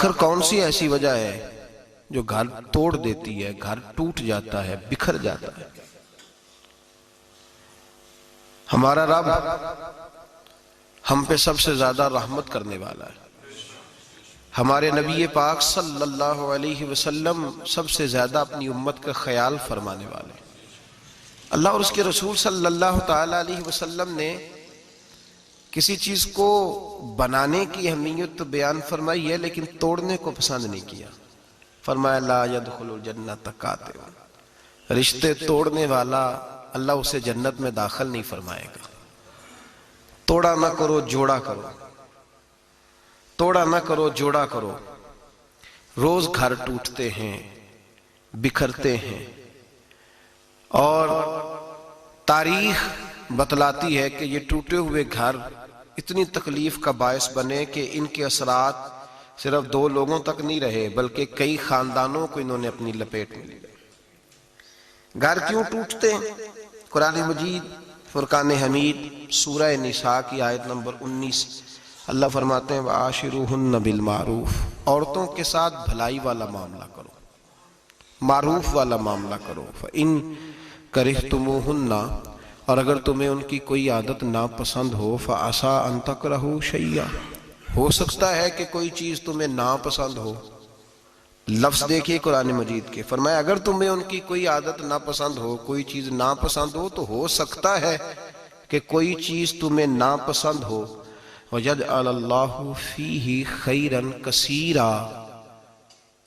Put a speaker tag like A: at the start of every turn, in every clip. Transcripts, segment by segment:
A: آخر کون سی ایسی وجہ ہے جو گھر توڑ دیتی ہے، گھر ٹوٹ جاتا ہے، بکھر جاتا ہے؟ ہمارا رب ہم پہ سب سے زیادہ رحمت کرنے والا ہے، ہمارے نبی پاک صلی اللہ علیہ وسلم سب سے زیادہ اپنی امت کا خیال فرمانے والے۔ اللہ اور اس کے رسول صلی اللہ تعالی علیہ وسلم نے کسی چیز کو بنانے کی اہمیت تو بیان فرمائی ہے، لیکن توڑنے کو پسند نہیں کیا۔ فرمایا لا يدخل الجنۃ قاطع، رشتے توڑنے والا اللہ اسے جنت میں داخل نہیں فرمائے گا۔ توڑا نہ کرو، جوڑا کرو، توڑا نہ کرو، جوڑا کرو۔ روز گھر ٹوٹتے ہیں، بکھرتے ہیں، اور تاریخ بتلاتی ہے کہ یہ ٹوٹے ہوئے گھر اتنی تکلیف کا باعث بنے کہ ان کے اثرات صرف 2 لوگوں تک نہیں رہے بلکہ کئی خاندانوں کو انہوں نے اپنی لپیٹ میں لیا۔ گھر کیوں ٹوٹتے ہیں؟ قرآن مجید فرقان حمید سورہ نساء کی آیت نمبر 19 اللہ فرماتے ہیں وَعَاشِرُوهُنَّ بِالْمَعْرُوفِ، عورتوں کے ساتھ بھلائی والا معاملہ کرو، معروف والا معاملہ کرو۔ فَإِن كَرِهْتُمُوهُنَّ، اور اگر تمہیں ان کی کوئی عادت ناپسند ہو، فَعَسَىٰ أَن تَكْرَهُوا شَيْئًا، ہو سکتا ہے کہ کوئی چیز تمہیں ناپسند ہو۔ لفظ دیکھیے قرآن مجید کے، فرمایا اگر تمہیں ان کی کوئی عادت ناپسند ہو، کوئی چیز ناپسند ہو، تو ہو سکتا ہے کہ کوئی چیز تمہیں ناپسند ہو۔ وَيَجْعَلَ اللَّهُ فِيهِ خَيْرًا كَثِيرًا،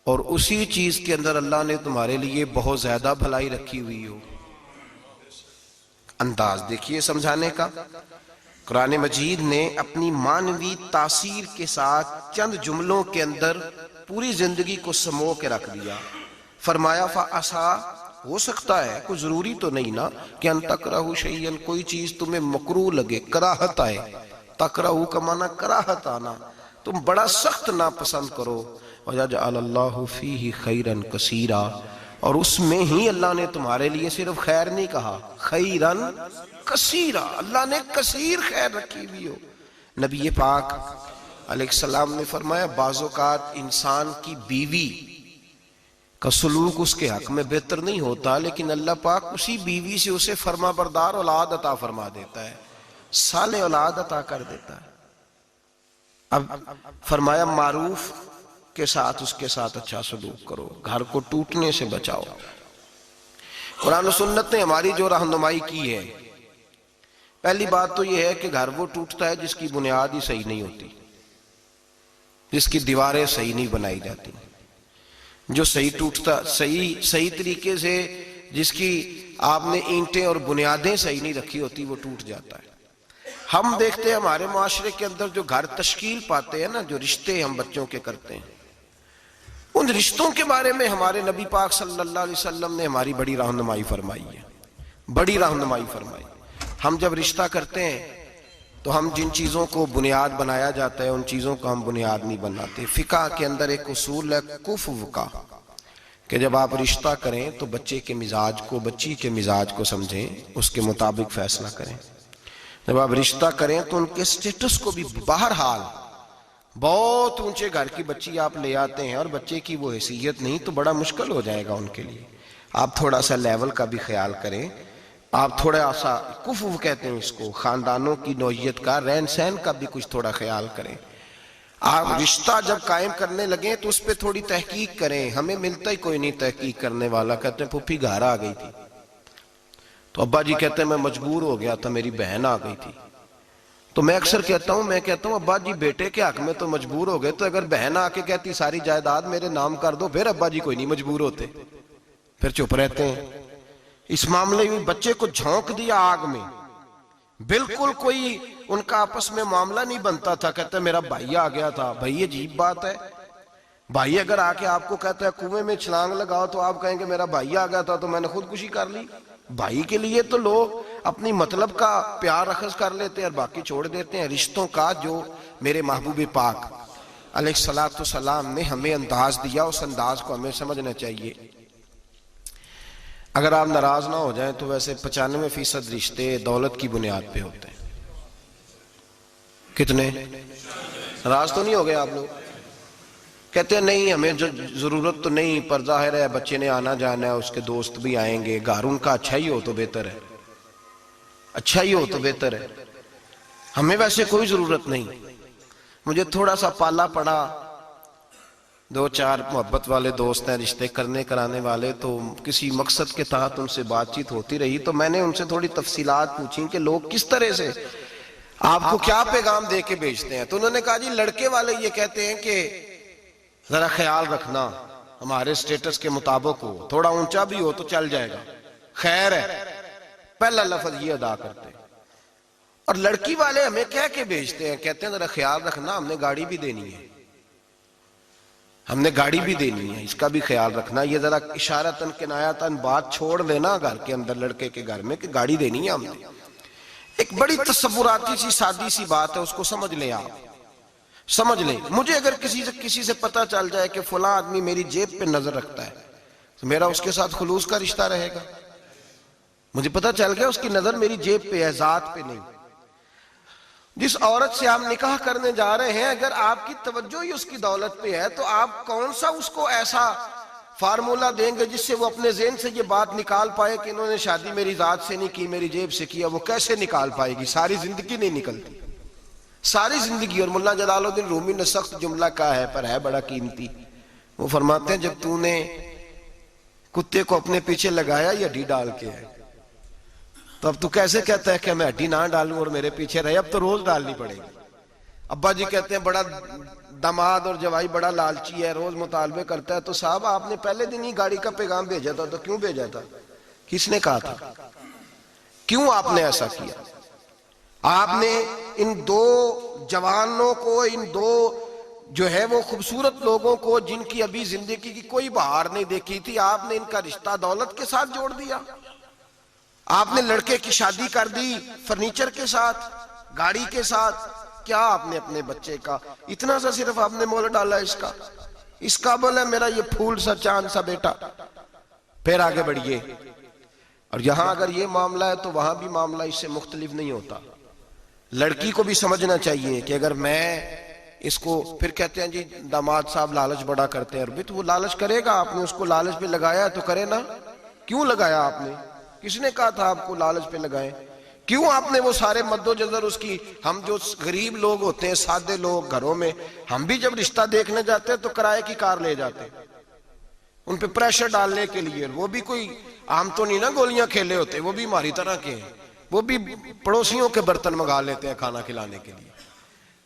A: اور اسی چیز کے اندر اللہ نے تمہارے لیے بہت زیادہ بھلائی رکھی ہوئی ہو۔ انداز دیکھیے سمجھانے کا، قرآن مجید نے اپنی معنوی تاثیر کے ساتھ چند جملوں کے اندر پوری زندگی کو سمو کے رکھ دیا۔ فرمایا فَعَسَىٰ، ہو سکتا ہے، کوئی ضروری تو نہیں نا کہ ان تکرہوا شیئا، کوئی چیز تمہیں مکروہ لگے، کراہت آئے۔ تکرہوا کا معنی کراہت آنا، تم بڑا سخت ناپسند کرو۔ وَيَجْعَلَ اللَّهُ فِيهِ خَيْرًا كَثِيرًا، اور اس میں ہی اللہ نے تمہارے لیے صرف خیر نہیں کہا، خیرن کثیرا، اللہ نے کثیر خیر رکھی ہوئی ہو۔ نبی پاک علیہ السلام نے فرمایا بعض اوقات انسان کی بیوی کا سلوک اس کے حق میں بہتر نہیں ہوتا، لیکن اللہ پاک اسی بیوی سے اسے فرما بردار اولاد عطا فرما دیتا ہے، صالح اولاد عطا کر دیتا ہے۔ اب فرمایا معروف کے ساتھ اس کے ساتھ اچھا سلوک کرو، گھر کو ٹوٹنے سے بچاؤ۔ قرآن و سنت نے ہماری جو رہنمائی کی ہے، پہلی بات تو یہ ہے کہ گھر وہ ٹوٹتا ہے جس کی بنیاد ہی صحیح نہیں ہوتی، جس کی دیواریں صحیح نہیں بنائی جاتی، جو صحیح ٹوٹتا، صحیح طریقے سے جس کی آپ نے اینٹیں اور بنیادیں صحیح نہیں رکھی ہوتی، وہ ٹوٹ جاتا ہے۔ ہم دیکھتے ہیں ہمارے معاشرے کے اندر جو گھر تشکیل پاتے ہیں نا، جو رشتے ہم بچوں کے کرتے ہیں، ان رشتوں کے بارے میں ہمارے نبی پاک صلی اللہ علیہ وسلم نے ہماری بڑی رہنمائی فرمائی ہے، بڑی رہنمائی فرمائی۔ ہم جب رشتہ کرتے ہیں تو ہم جن چیزوں کو بنیاد بنایا جاتا ہے ان چیزوں کو ہم بنیاد نہیں بناتے۔ فقہ کے اندر ایک اصول ہے کفو کا، کہ جب آپ رشتہ کریں تو بچے کے مزاج کو، بچی کے مزاج کو سمجھیں، اس کے مطابق فیصلہ کریں۔ جب آپ رشتہ کریں تو ان کے سٹیٹس کو بھی، بہرحال بہت اونچے گھر کی بچی آپ لے آتے ہیں اور بچے کی وہ حیثیت نہیں، تو بڑا مشکل ہو جائے گا ان کے لیے۔ آپ تھوڑا سا لیول کا بھی خیال کریں، آپ تھوڑا سا کفو کہتے ہیں اس کو، خاندانوں کی نوعیت کا، رہن سہن کا بھی کچھ تھوڑا خیال کریں۔ آپ رشتہ جب قائم کرنے لگیں تو اس پہ تھوڑی تحقیق کریں۔ ہمیں ملتا ہی کوئی نہیں تحقیق کرنے والا، کہتے ہیں پھوپھی گھر آ گئی تھی تو ابا جی کہتے ہیں میں مجبور ہو گیا تھا، میری بہن آ گئی تھی۔ تو میں اکثر کہتا ہوں ابا جی بیٹے کے حق میں تو مجبور ہو گئے، تو اگر بہن آ کے کہتی ساری جائیداد میرے نام کر دو، پھر ابا جی کوئی نہیں مجبور ہوتے، پھر چپ رہتے ہیں۔ اس معاملے میں بچے کو جھونک دیا آگ میں، بالکل کوئی ان کا آپس میں معاملہ نہیں بنتا تھا۔ کہتا ہے میرا بھائی آ گیا تھا۔ بھائی عجیب بات ہے، بھائی اگر آ کے آپ کو کہتا ہے کنویں میں چھلانگ لگاؤ تو آپ کہیں گے میرا بھائی آ گیا تھا تو میں نے خودکشی کر لی۔ بھائی کے لیے تو لوگ اپنی مطلب کا پیار اخذ کر لیتے ہیں اور باقی چھوڑ دیتے ہیں۔ رشتوں کا جو میرے محبوب پاک علیہ السلام نے ہمیں انداز دیا، اس انداز کو ہمیں سمجھنا چاہیے۔ اگر آپ ناراض نہ ہو جائیں تو ویسے 95% رشتے دولت کی بنیاد پہ ہوتے ہیں۔ کتنے؟ ناراض تو نہیں ہو گئے آپ لوگ؟ کہتے ہیں نہیں ہمیں جو ضرورت تو نہیں، پر ظاہر ہے بچے نے آنا جانا ہے، اس کے دوست بھی آئیں گے، گھر ان کا اچھا ہی ہو تو بہتر ہے، اچھا ہی ہو تو بہتر ہے، ہمیں ویسے کوئی ضرورت نہیں۔ مجھے تھوڑا سا پالا پڑا، 2-4 محبت والے دوست ہیں، رشتے کرنے کرانے والے، تو کسی مقصد کے تحت ان سے بات چیت ہوتی رہی، تو میں نے ان سے تھوڑی تفصیلات پوچھی کہ لوگ کس طرح سے آپ کو کیا پیغام دے کے بھیجتے ہیں۔ تو انہوں نے کہا جی لڑکے والے یہ کہتے ہیں کہ ذرا خیال رکھنا، ہمارے سٹیٹس کے مطابق ہو، تھوڑا اونچا بھی ہو تو چل جائے گا، خیر ہے، پہلا لفظ یہ ادا کرتے ہیں۔ اور لڑکی والے ہمیں کہہ کے بھیجتے ہیں، کہتے ہیں ذرا خیال رکھنا، ہم نے گاڑی بھی دینی ہے، ہم نے گاڑی بھی دینی ہے، اس کا بھی خیال رکھنا، یہ ذرا اشارتاً کنایتاً بات چھوڑ دینا گھر کے اندر، لڑکے کے گھر میں، کہ گاڑی دینی ہے ہم نے۔ ایک بڑی تصوراتی سی سادی سی بات ہے، اس کو سمجھ لیں، آپ سمجھ لیں۔ مجھے اگر کسی سے پتہ چل جائے کہ فلاں آدمی میری جیب پہ نظر رکھتا ہے تو میرا اس کے ساتھ خلوص کا رشتہ رہے گا؟ مجھے پتہ چل گیا اس کی نظر میری جیب پہ ہے، ذات پہ نہیں۔ جس عورت سے آپ نکاح کرنے جا رہے ہیں، اگر آپ کی توجہ ہی اس کی دولت پہ ہے تو آپ کون سا اس کو ایسا فارمولہ دیں گے جس سے وہ اپنے ذہن سے یہ بات نکال پائے کہ انہوں نے شادی میری ذات سے نہیں کی، میری جیب سے کیا؟ وہ کیسے نکال پائے گی؟ ساری زندگی نہیں نکلتی، ساری زندگی۔ اور مولانا جلال الدین رومی نے سخت جملہ کہا ہے، پر ہے بڑا قیمتی۔ وہ فرماتے ہیں جب تو نے کتے کو اپنے پیچھے لگایا یہ ہڈی ڈال کے ہے، تو اب تو کیسے کہتا ہے کہ میں ہڈی نہ ڈالوں اور میرے پیچھے رہے؟ اب تو روز ڈالنی پڑے گی۔ ابا جی کہتے ہیں بڑا داماد اور جوائی بڑا لالچی ہے، روز مطالبے کرتا ہے، تو صاحب آپ نے پہلے دن ہی گاڑی کا پیغام بھیجا تھا، تو کیوں بھیجا تھا؟ کس نے کہا تھا؟ کیوں آپ نے ایسا کیا؟ آپ نے ان 2 جوانوں کو، ان 2 جو ہے وہ خوبصورت لوگوں کو، جن کی ابھی زندگی کی کوئی بہار نہیں دیکھی تھی، آپ نے ان کا رشتہ دولت کے ساتھ جوڑ دیا۔ آپ نے لڑکے کی شادی کر دی فرنیچر کے ساتھ، گاڑی کے ساتھ۔ کیا آپ نے اپنے بچے کا اتنا سا صرف آپ نے مول ڈالا اس کا بولا میرا یہ پھول سا چاند سا بیٹا؟ پھر آگے بڑھئے۔ اور یہاں اگر یہ معاملہ ہے تو وہاں بھی معاملہ اس سے مختلف نہیں ہوتا۔ لڑکی کو بھی سمجھنا چاہیے کہ اگر میں اس کو، پھر کہتے ہیں جی داماد صاحب لالچ بڑا کرتے ہیں، تو وہ لالچ کرے گا، آپ نے اس کو لالچ پہ لگایا تو کرے نا۔ کیوں لگایا آپ نے؟ کس نے کہا تھا آپ کو لالچ پہ لگائیں؟ کیوں آپ نے وہ سارے مد و جزر اس کی؟ ہم جو غریب لوگ ہوتے ہیں، سادے لوگ گھروں میں، ہم بھی جب رشتہ دیکھنے جاتے ہیں تو کرائے کی کار لے جاتے ہیں ان پہ پریشر ڈالنے کے لیے۔ وہ بھی کوئی عام تو نہیں نا گولیاں کھیلے ہوتے، وہ بھی ہماری طرح کے ہیں، وہ بھی پڑوسیوں کے برتن منگا لیتے ہیں کھانا کھلانے کے لیے،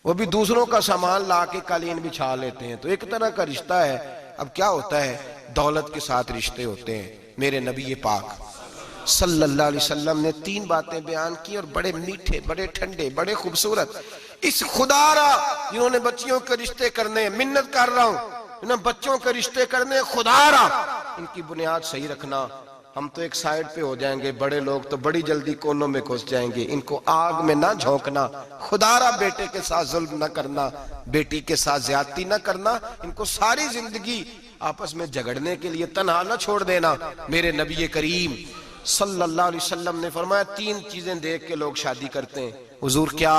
A: وہ بھی دوسروں کا سامان لا کے قالین بچھا لیتے ہیں۔ تو ایک طرح کا رشتہ ہے۔ اب کیا ہوتا ہے؟ دولت کے ساتھ رشتے ہوتے ہیں۔ میرے نبی پاک صلی اللہ علیہ وسلم نے 3 باتیں بیان کی، اور بڑے میٹھے، بڑے ٹھنڈے، بڑے خوبصورت۔ اس خدا را جنہوں نے بچیوں کے رشتے کرنے، منت کر رہا ہوں، انہوں نے بچوں کے رشتے کرنے، خدا را ان کی بنیاد صحیح رکھنا۔ ہم تو ایک سائیڈ پہ ہو جائیں گے، بڑے لوگ تو بڑی جلدی کونوں میں گھس جائیں گے۔ ان کو آگ میں نہ جھونکنا، خدا را بیٹے کے ساتھ ظلم نہ کرنا، بیٹی کے ساتھ زیادتی نہ کرنا، ان کو ساری زندگی آپس میں جھگڑنے کے لیے تنہا نہ چھوڑ دینا۔ میرے نبی کریم صلی اللہ علیہ وسلم نے فرمایا 3 چیزیں دیکھ کے لوگ شادی کرتے ہیں۔ حضور کیا؟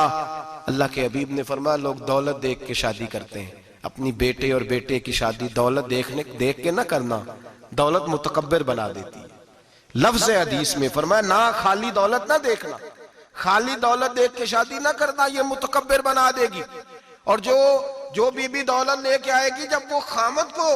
A: اللہ کے حبیب نے فرمایا لوگ دولت دیکھ کے شادی کرتے ہیں۔ اپنی بیٹے اور بیٹے کی شادی دولت دیکھ کے نہ کرنا، دولت متکبر بنا دیتی ہے۔ لفظ حدیث میں فرمایا نہ خالی دولت نہ دیکھنا، خالی دولت دیکھ کے شادی نہ کرنا، یہ متکبر بنا دے گی۔ اور جو بی بی دولت لے کے آئے گی، جب وہ خامد کو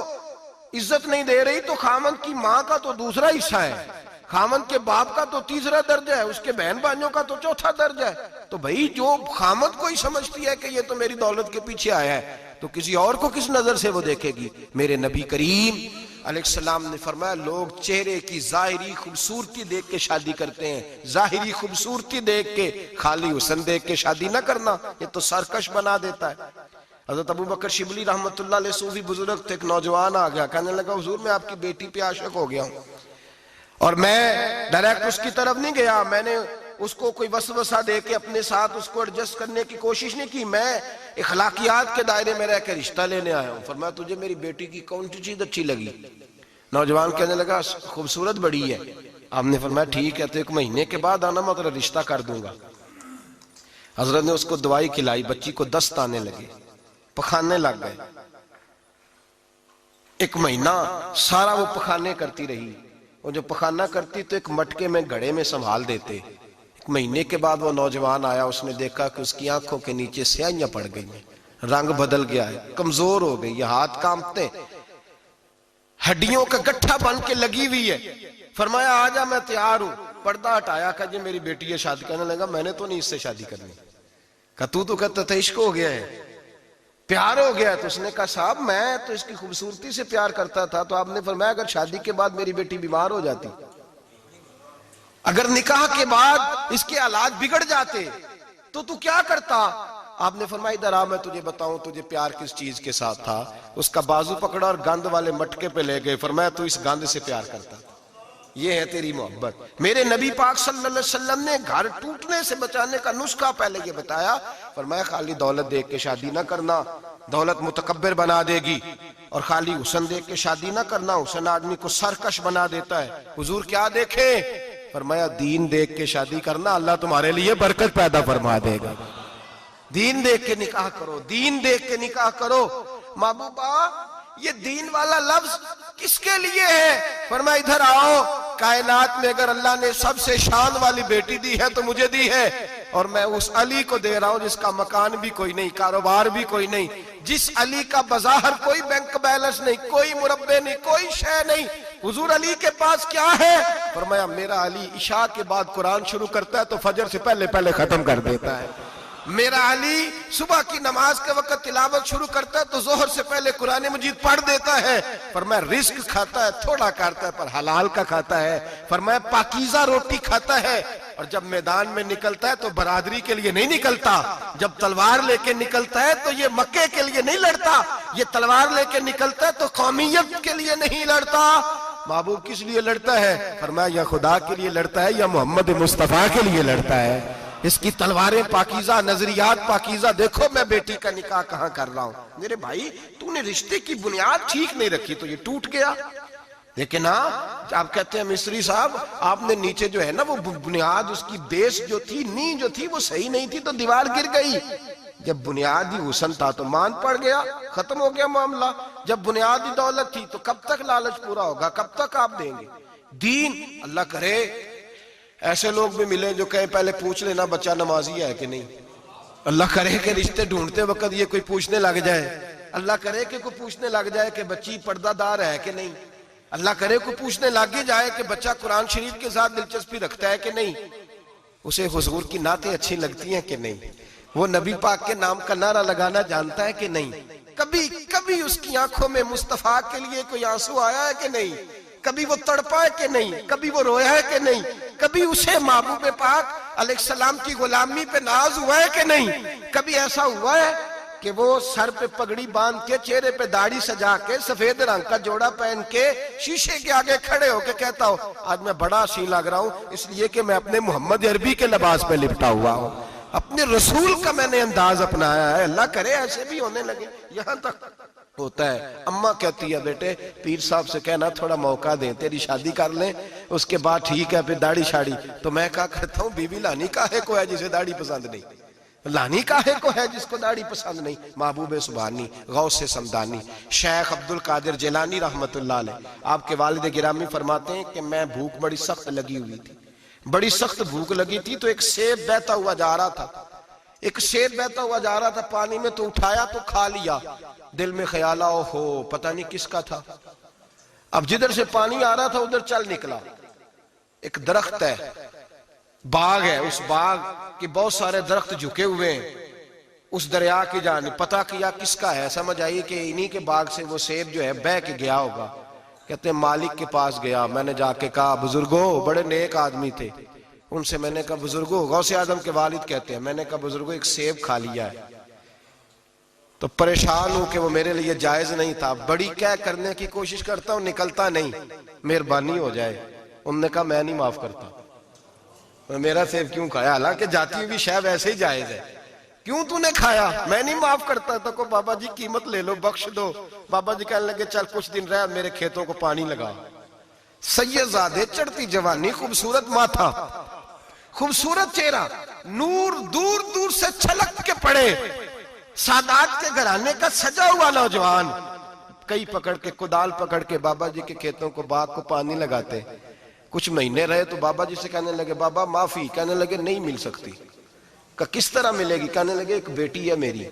A: عزت نہیں دے رہی تو خامد کی ماں کا تو دوسرا حصہ ہے، خامد کے باپ کا تو تیسرا درجہ ہے، اس کے بہن بھائیوں کا تو چوتھا درجہ ہے۔ تو بھئی جو خامد کو ہی سمجھتی ہے کہ یہ تو میری دولت کے پیچھے آیا ہے، تو کسی اور کو کس نظر سے وہ دیکھے گی؟ میرے نبی کریم علیہ السلام نے فرمایا لوگ چہرے کی ظاہری خوبصورتی دیکھ کے شادی کرتے ہیں، ظاہری خوبصورتی دیکھ کے، خالی حسن دیکھ کے شادی نہ کرنا، یہ تو سرکش بنا دیتا ہے۔ حضرت ابو بکر شبلی رحمۃ اللہ علیہ صوفی بزرگ تھے، ایک نوجوان آ گیا، کہنے لگا حضور میں آپ کی بیٹی پہ عاشق ہو گیا ہوں، اور میں ڈائریکٹ اس کی طرف نہیں گیا، میں نے اس کو کوئی وسوسہ دے کے اپنے ساتھ اس کو ایڈجسٹ کرنے کی کوشش نہیں کی، میں اخلاقیات کے دائرے میں رہ کے رشتہ لینے آیا ہوں۔ فرمایا تجھے میری بیٹی کی کون سی چیز اچھی لگی؟ نوجوان کہنے لگا خوبصورت بڑی ہے۔ آپ نے فرمایا ٹھیک ہے، تو 1 مہینے کے بعد آنا، میں تیرا رشتہ کر دوں گا۔ حضرت نے اس کو دوائی کھلائی، بچی کو دست آنے لگے، پخانے لگ گئے۔ ایک مہینہ سارا وہ پخانے کرتی رہی، وہ جو پخانہ کرتی تو ایک مٹکے میں گھڑے میں سنبھال دیتے۔ ایک مہینے کے بعد وہ نوجوان آیا، اس نے دیکھا کہ اس کی آنکھوں کے نیچے سیاہیاں پڑ گئی ہیں، رنگ بدل گیا ہے، کمزور ہو گئی، یہ ہاتھ کانپتے، ہڈیوں کا گٹھا بن کے لگی ہوئی ہے۔ فرمایا آجا میں تیار ہوں۔ پردہ ہٹایا کہ جی میری بیٹی ہے شادی کرنے لگا، میں نے تو نہیں اس سے شادی کرنی۔ کہا تو کہتا تھا عشق ہو گیا ہے، پیار ہو گیا ہے۔ تو اس نے کہا صاحب میں تو اس کی خوبصورتی سے پیار کرتا تھا، تو آپ نے فرمایا اگر شادی کے بعد میری بیٹی بیمار ہو جاتی، اگر نکاح کے بعد اس کے حالات بگڑ جاتے تو کیا کرتا؟ آپ نے فرمایا ادھر آ میں تجھے بتاؤں تجھے پیار کس چیز کے ساتھ تھا۔ اس کا بازو پکڑا اور گند والے مٹکے پہ لے گئے، فرمایا تو اس گند سے پیار کرتا، یہ ہے تیری محبت۔ میرے نبی پاک صلی اللہ علیہ وسلم نے گھر ٹوٹنے سے بچانے کا نسخہ پہلے یہ بتایا، فرمایا خالی دولت دیکھ کے شادی نہ کرنا، دولت متکبر بنا دے گی، اور خالی حسن دیکھ کے شادی نہ کرنا، حسن آدمی کو سرکش بنا دیتا ہے۔ حضور کیا دیکھیں؟ فرمایا دین دیکھ کے شادی کرنا، اللہ تمہارے لیے برکت پیدا فرما دے گا۔ دین دیکھ کے نکاح کرو، دین دیکھ کے نکاح کرو۔ محبوبہ یہ دین والا لفظ کس کے لیے ہے؟ فرمایا ادھر آؤ، کائنات میں اگر اللہ نے سب سے شان والی بیٹی دی ہے تو مجھے دی ہے، اور میں اس علی کو دے رہا ہوں جس کا مکان بھی کوئی نہیں، کاروبار بھی کوئی نہیں، جس علی کا بظاہر کوئی بینک بیلنس نہیں، کوئی مربع نہیں، کوئی شے نہیں۔ حضور علی کے پاس کیا ہے؟ فرمایا میرا علی عشاء کے بعد قرآن شروع کرتا ہے تو فجر سے پہلے ختم کر دیتا ہے۔ میرا علی صبح کی نماز کے وقت تلاوت شروع کرتا ہے تو ظہر سے پہلے قرآن مجید پڑھ دیتا ہے۔ فرمایا رزق کھاتا ہے، تھوڑا کھاتا ہے پر حلال کا کھاتا ہے۔ فرمایا پاکیزہ روٹی کھاتا ہے، اور جب میدان میں نکلتا ہے تو برادری کے لیے نہیں نکلتا، جب تلوار لے کے نکلتا ہے تو یہ مکے کے لیے نہیں لڑتا، یہ تلوار لے کے نکلتا ہے تو قومیت کے لیے نہیں لڑتا۔ محبوب کس لیے لڑتا ہے؟ فرمایا یا خدا کے لیے لڑتا ہے یا محمد مصطفیٰ کے لیے لڑتا ہے۔ اس کی تلواریں پاکیزہ، نظریات پاکیزہ۔ دیکھو میں بیٹی کا نکاح کہاں کر رہا ہوں، میرے بھائی تو نے رشتے کی بنیاد ٹھیک نہیں رکھی تو یہ ٹوٹ گیا۔ لیکن ہاں آپ کہتے ہیں مصری صاحب آپ نے نیچے جو ہے نا وہ بنیاد، اس کی بیس جو تھی، نیند جو تھی وہ صحیح نہیں تھی تو دیوار گر گئی۔ جب بنیادی حسن تھا تو مان پڑ گیا، ختم ہو گیا معاملہ۔ جب بنیادی دولت تھی تو کب تک لالچ پورا ہوگا، کب تک آپ دیں گے؟ دین اللہ کرے ایسے لوگ بھی ملے جو کہیں پہلے پوچھ لینا بچہ نمازی ہے کہ نہیں۔ اللہ کرے کہ رشتے ڈھونڈتے وقت یہ کوئی پوچھنے لگ جائے، اللہ کرے کہ کوئی پوچھنے لگ جائے کہ بچی پردہ دار ہے کہ نہیں، اللہ کرے کوئی پوچھنے لگ جائے کہ بچہ قرآن شریف کے ساتھ دلچسپی رکھتا ہے کہ نہیں، اسے حضور کی نعتیں اچھی لگتی ہیں کہ نہیں، وہ نبی پاک کے نام کا نعرہ لگانا جانتا ہے کہ نہیں، کبھی اس کی آنکھوں میں مصطفیٰ کے لیے کوئی آنسو آیا ہے کہ نہیں، کبھی وہ تڑپا ہے کہ نہیں، کبھی وہ رویا ہے کہ نہیں، کبھی اسے محبوب پاک علیہ السلام کی غلامی پہ ناز ہوا ہے کہ نہیں، کبھی ایسا ہوا ہے کہ وہ سر پہ پگڑی باندھ کے، چہرے پہ داڑھی سجا کے، سفید رنگ کا جوڑا پہن کے شیشے کے آگے کھڑے ہو کے کہتا ہو آج میں بڑا حسین لگ رہا ہوں اس لیے کہ میں اپنے محمد عربی کے لباس پہ لپٹا ہوا ہوں، اپنے رسول کا میں نے انداز اپنایا ہے۔ اللہ کرے ایسے بھی ہونے لگے، یہاں تک ہوتا ہے۔ اماں کہتی ہے بیٹے پیر صاحب سے کہنا تھوڑا موقع دیں، تیری شادی کر لیں اس کے بعد ٹھیک ہے پھر داڑھی شاڑی۔ تو میں کہا کرتا ہوں بیوی لانی کاہے کو ہے جسے داڑھی پسند نہیں، لانی کاہے کو ہے جس کو داڑھی پسند نہیں۔ محبوب سبحانی، غوث سمدانی، شیخ عبد القادر جیلانی رحمت اللہ علیہ، آپ کے والد گرامی فرماتے ہیں کہ میں بھوک بڑی سخت لگی ہوئی تھی، بڑی سخت بھوک لگی تھی تو ایک سیب بہتا ہوا جا رہا تھا، ایک سیب بہتا ہوا جا رہا تھا پانی میں، تو اٹھایا تو کھا لیا، دل میں خیال آؤ ہو پتہ نہیں کس کا تھا۔ اب جدھر سے پانی آ رہا تھا ادھر چل نکلا، ایک درخت ہے، باغ ہے، اس باغ کے بہت سارے درخت جھکے ہوئے ہیں، اس دریا کی جانب پتہ کیا کس کا ہے، سمجھ آئی کہ انہی کے باغ سے وہ سیب جو ہے بہ کے گیا ہوگا۔ کہتے ہیں مالک کے پاس گیا، میں نے جا کے کہا بزرگوں، بڑے نیک آدمی تھے، ان سے میں نے کہا بزرگوں، غوث اعظم کے والد کہتے ہیں، میں نے کہا بزرگوں ایک سیب کھا لیا ہے، تو پریشان ہوں کہ وہ میرے لیے جائز نہیں تھا، بڑی کہہ کرنے کی کوشش کرتا ہوں نکلتا نہیں، مہربانی ہو جائے۔ انہوں نے کہا میں نہیں معاف کرتا، میرا سیب کیوں کھایا، حالانکہ جاتی ہوئی شے ویسے ہی جائز ہے، کیوں تو نے کھایا، میں نہیں معاف کرتا۔ تو کو بابا جی قیمت لے لو، بخش دو۔ بابا جی کہنے لگے چل کچھ دن رہ، میرے کھیتوں کو پانی لگا۔ سید زادے، چڑھتی جوانی، خوبصورت ماتھا، خوبصورت چہرہ، نور دور دور سے چھلک کے پڑے، سادات کے گھرانے کا سجا ہوا نوجوان، کئی پکڑ کے کدال پکڑ کے بابا جی کے کھیتوں کو باغ کو پانی لگاتے. کچھ مہینے رہے تو بابا جی سے کہنے لگے بابا معافی. کہنے لگے نہیں مل سکتی. کہ کس طرح ملے گی؟ کہنے لگے ایک بیٹی ہے میری,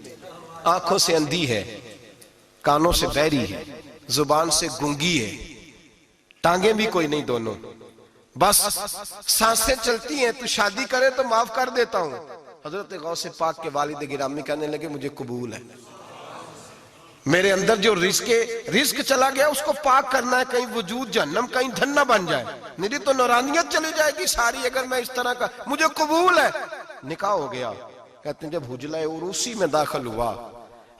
A: آنکھوں سے اندھی ہے, کانوں سے بہری ہے, زبان سے گنگی ہے, ٹانگیں بھی کوئی نہیں دونوں, بس سانسیں چلتی ہیں, تو شادی کرے تو معاف کر دیتا ہوں. حضرت غوث پاک کے والد گرامی کہنے لگے مجھے قبول ہے. میرے اندر جو رزق چلا گیا اس کو پاک کرنا ہے, کہیں وجود جہنم کہیں دھن بن جائے, میری تو نورانیت چلی جائے گی ساری اگر میں اس طرح کا. مجھے قبول ہے. نکاح ہو گیا. کہتے ہیں جب حجلہ عروسی میں داخل ہوا,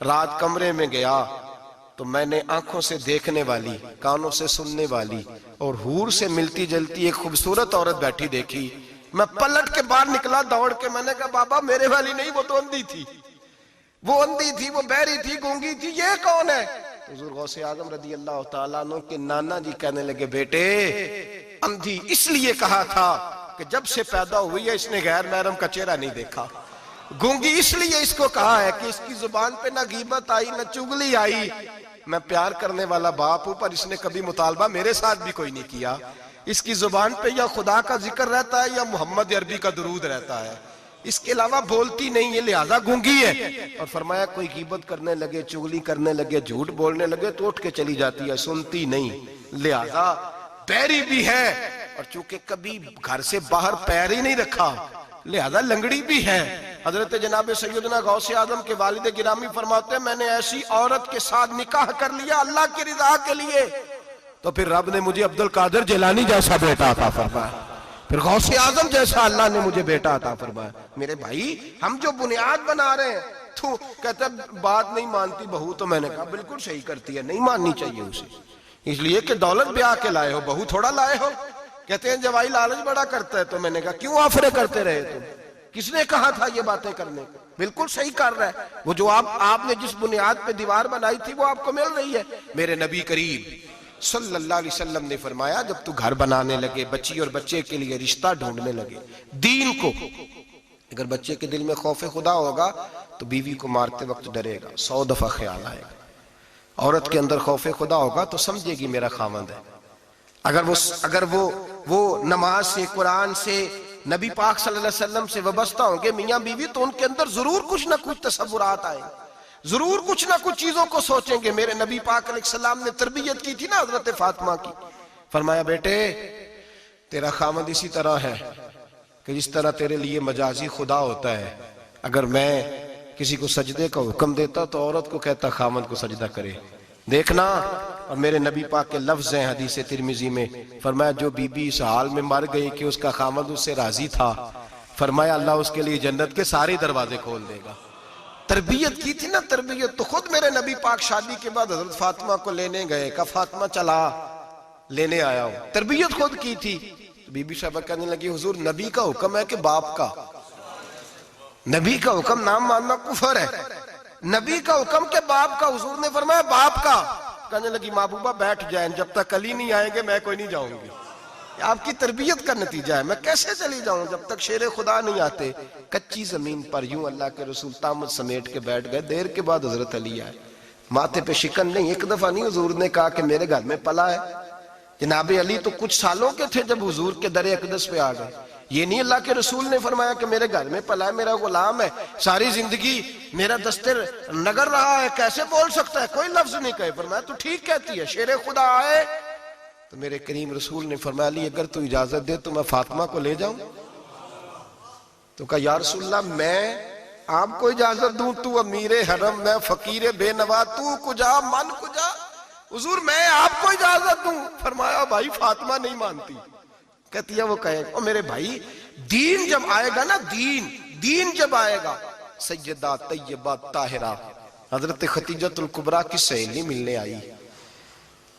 A: رات کمرے میں گیا تو میں نے آنکھوں سے دیکھنے والی, کانوں سے سننے والی اور حور سے ملتی جلتی ایک خوبصورت عورت بیٹھی دیکھی. میں پلٹ کے باہر نکلا دوڑ کے. میں نے کہا بابا میرے والی نہیں, وہ تو اندھی تھی, وہ اندھی تھی, وہ بہری تھی, گونگی تھی, یہ کون ہے؟ حضور غوث اعظم رضی اللہ تعالیٰ عنہ کے نانا جی کہنے لگے بیٹے اندھی اس لیے کہا تھا کہ جب سے پیدا ہوئی ہے اس نے غیر محرم کا چہرہ نہیں دیکھا. گونگی اس لیے اس کو کہا ہے کہ اس کی زبان پہ نہ غیبت آئی نہ چغلی آئی. میں پیار کرنے والا باپ ہوں پر اس نے کبھی مطالبہ میرے ساتھ بھی کوئی نہیں کیا. اس کی زبان پہ یا خدا کا ذکر رہتا ہے یا محمد عربی کا درود رہتا ہے, اس کے علاوہ بولتی نہیں, یہ لہذا گونگی ہے. اور فرمایا کوئی غیبت کرنے لگے, چغلی کرنے لگے, جھوٹ بولنے لگے تو اٹھ کے چلی جاتی ہے, سنتی نہیں, لہذا بہری بھی ہے. اور چونکہ کبھی گھر سے باہر پیر ہی نہیں رکھا لہذا لنگڑی بھی ہے. حضرت جناب سیدنا غوث اعظم کے والد گرامی فرماتے ہیں میں نے ایسی عورت کے ساتھ نکاح کر لیا اللہ کی رضا کے لیے تو پھر رب نے مجھے عبد القادر جیلانی جیسا بیٹا عطا فرمایا, پھر غوث اعظم جیسا اللہ نے مجھے بیٹا عطا فرمایا. میرے بھائی ہم جو بنیاد بنا رہے ہیں تو کہتا ہے بات نہیں مانتی بہو, تو میں نے کہا بالکل صحیح کرتی ہے, نہیں ماننی چاہیے اسے, اس لیے کہ دولت بیاہ کے لائے ہو, بہو تھوڑا لائے ہو. کہتے ہیں جوائی لالچ بڑا کرتا ہے. تو میں نے کہا کیوں آفرے کرتے رہے تم, کس نے کہا تھا یہ باتیں کرنے؟ بالکل صحیح کر رہا ہے. وہ جو آپ نے جس بنیاد پہ دیوار بنائی تھی وہ آپ کو مل رہی ہے. میرے نبی کریم صلی اللہ علیہ وسلم نے فرمایا جب تو گھر بنانے لگے, بچی اور بچے کے لیے رشتہ ڈھونڈنے لگے, دین کو, اگر بچے کے دل میں خوف خدا ہوگا تو بیوی کو مارتے وقت ڈرے گا, 100 دفعہ خیال آئے گا. عورت کے اندر خوف خدا ہوگا تو سمجھے گی میرا خاوند ہے. اگر وہ نماز سے, قرآن سے, نبی پاک صلی اللہ علیہ وسلم سے وابستہ ہوں گے میاں بیوی, تو ان کے اندر ضرور کچھ نہ کچھ تصورات آئیں, ضرور کچھ نہ کچھ چیزوں کو سوچیں گے. میرے نبی پاک علیہ السلام نے تربیت کی تھی نا حضرت فاطمہ کی, فرمایا بیٹے تیرا خامد اسی طرح ہے کہ جس طرح تیرے لیے مجازی خدا ہوتا ہے. اگر میں کسی کو سجدے کا حکم دیتا تو عورت کو کہتا خامد کو سجدہ کرے, دیکھنا. اور میرے نبی پاک کے لفظ ہیں حدیث ترمذی میں, فرمایا جو بی بی اس حال میں مر گئی کہ اس کا خامد اس سے راضی تھا, فرمایا اللہ اس کے لیے جنت کے سارے دروازے کھول دے گا. تربیت کی تھی نا تربیت. تو خود میرے نبی پاک شادی کے بعد حضرت فاطمہ کو لینے گئے, کہا فاطمہ چلا لینے آیا ہوں, تربیت خود کی تھی. بی بی صاحبہ کہنے لگی حضور نبی کا حکم ہے کہ باپ کا, نبی کا حکم نام ماننا کفر ہے, نبی کا حکم کہ باپ کا. حضور نے فرمایا باپ کا. کہنے لگی محبوبہ بیٹھ جائیں, جب تک علی نہیں آئیں گے میں کوئی نہیں جاؤں گی. آپ کی تربیت کا نتیجہ ہے, میں کیسے چلی جاؤں جب تک شیر خدا نہیں آتے. کچی زمین پر یوں اللہ کے رسول طامت سمیٹ کے بیٹھ گئے. دیر کے بعد حضرت علی آئے, ماتھے پہ شکن نہیں, ایک دفعہ نہیں حضور نے کہا کہ میرے گھر میں پلا ہے. جناب علی تو کچھ سالوں کے تھے جب حضور کے در اقدس پہ آ گئے. یہ نہیں اللہ کے رسول نے فرمایا کہ میرے گھر میں پلا ہے, میرا غلام ہے, ساری زندگی میرا دستر نگر رہا ہے, کیسے بول سکتا ہے, کوئی لفظ نہیں کہے. فرمایا تو ٹھیک کہتی ہے, شیر خدا آئے. تو میرے کریم رسول نے فرمایا علی اگر تو اجازت دے تو میں فاطمہ کو لے جاؤں. تو کہا یا رسول اللہ میں آپ کو اجازت دوں, تو امیر حرم, میں فقیر بے نوا, تو کجا من کجا. حضور میں آپ کو اجازت دوں. فرمایا بھائی فاطمہ نہیں مانتی. کہتی ہے وہ کہے او میرے بھائی دین جب آئے گا نا, دین جب آئے گا, سیدہ طیبہ طاہرہ حضرت خدیجہ الکبریٰ کی سہیلی ملنے آئی,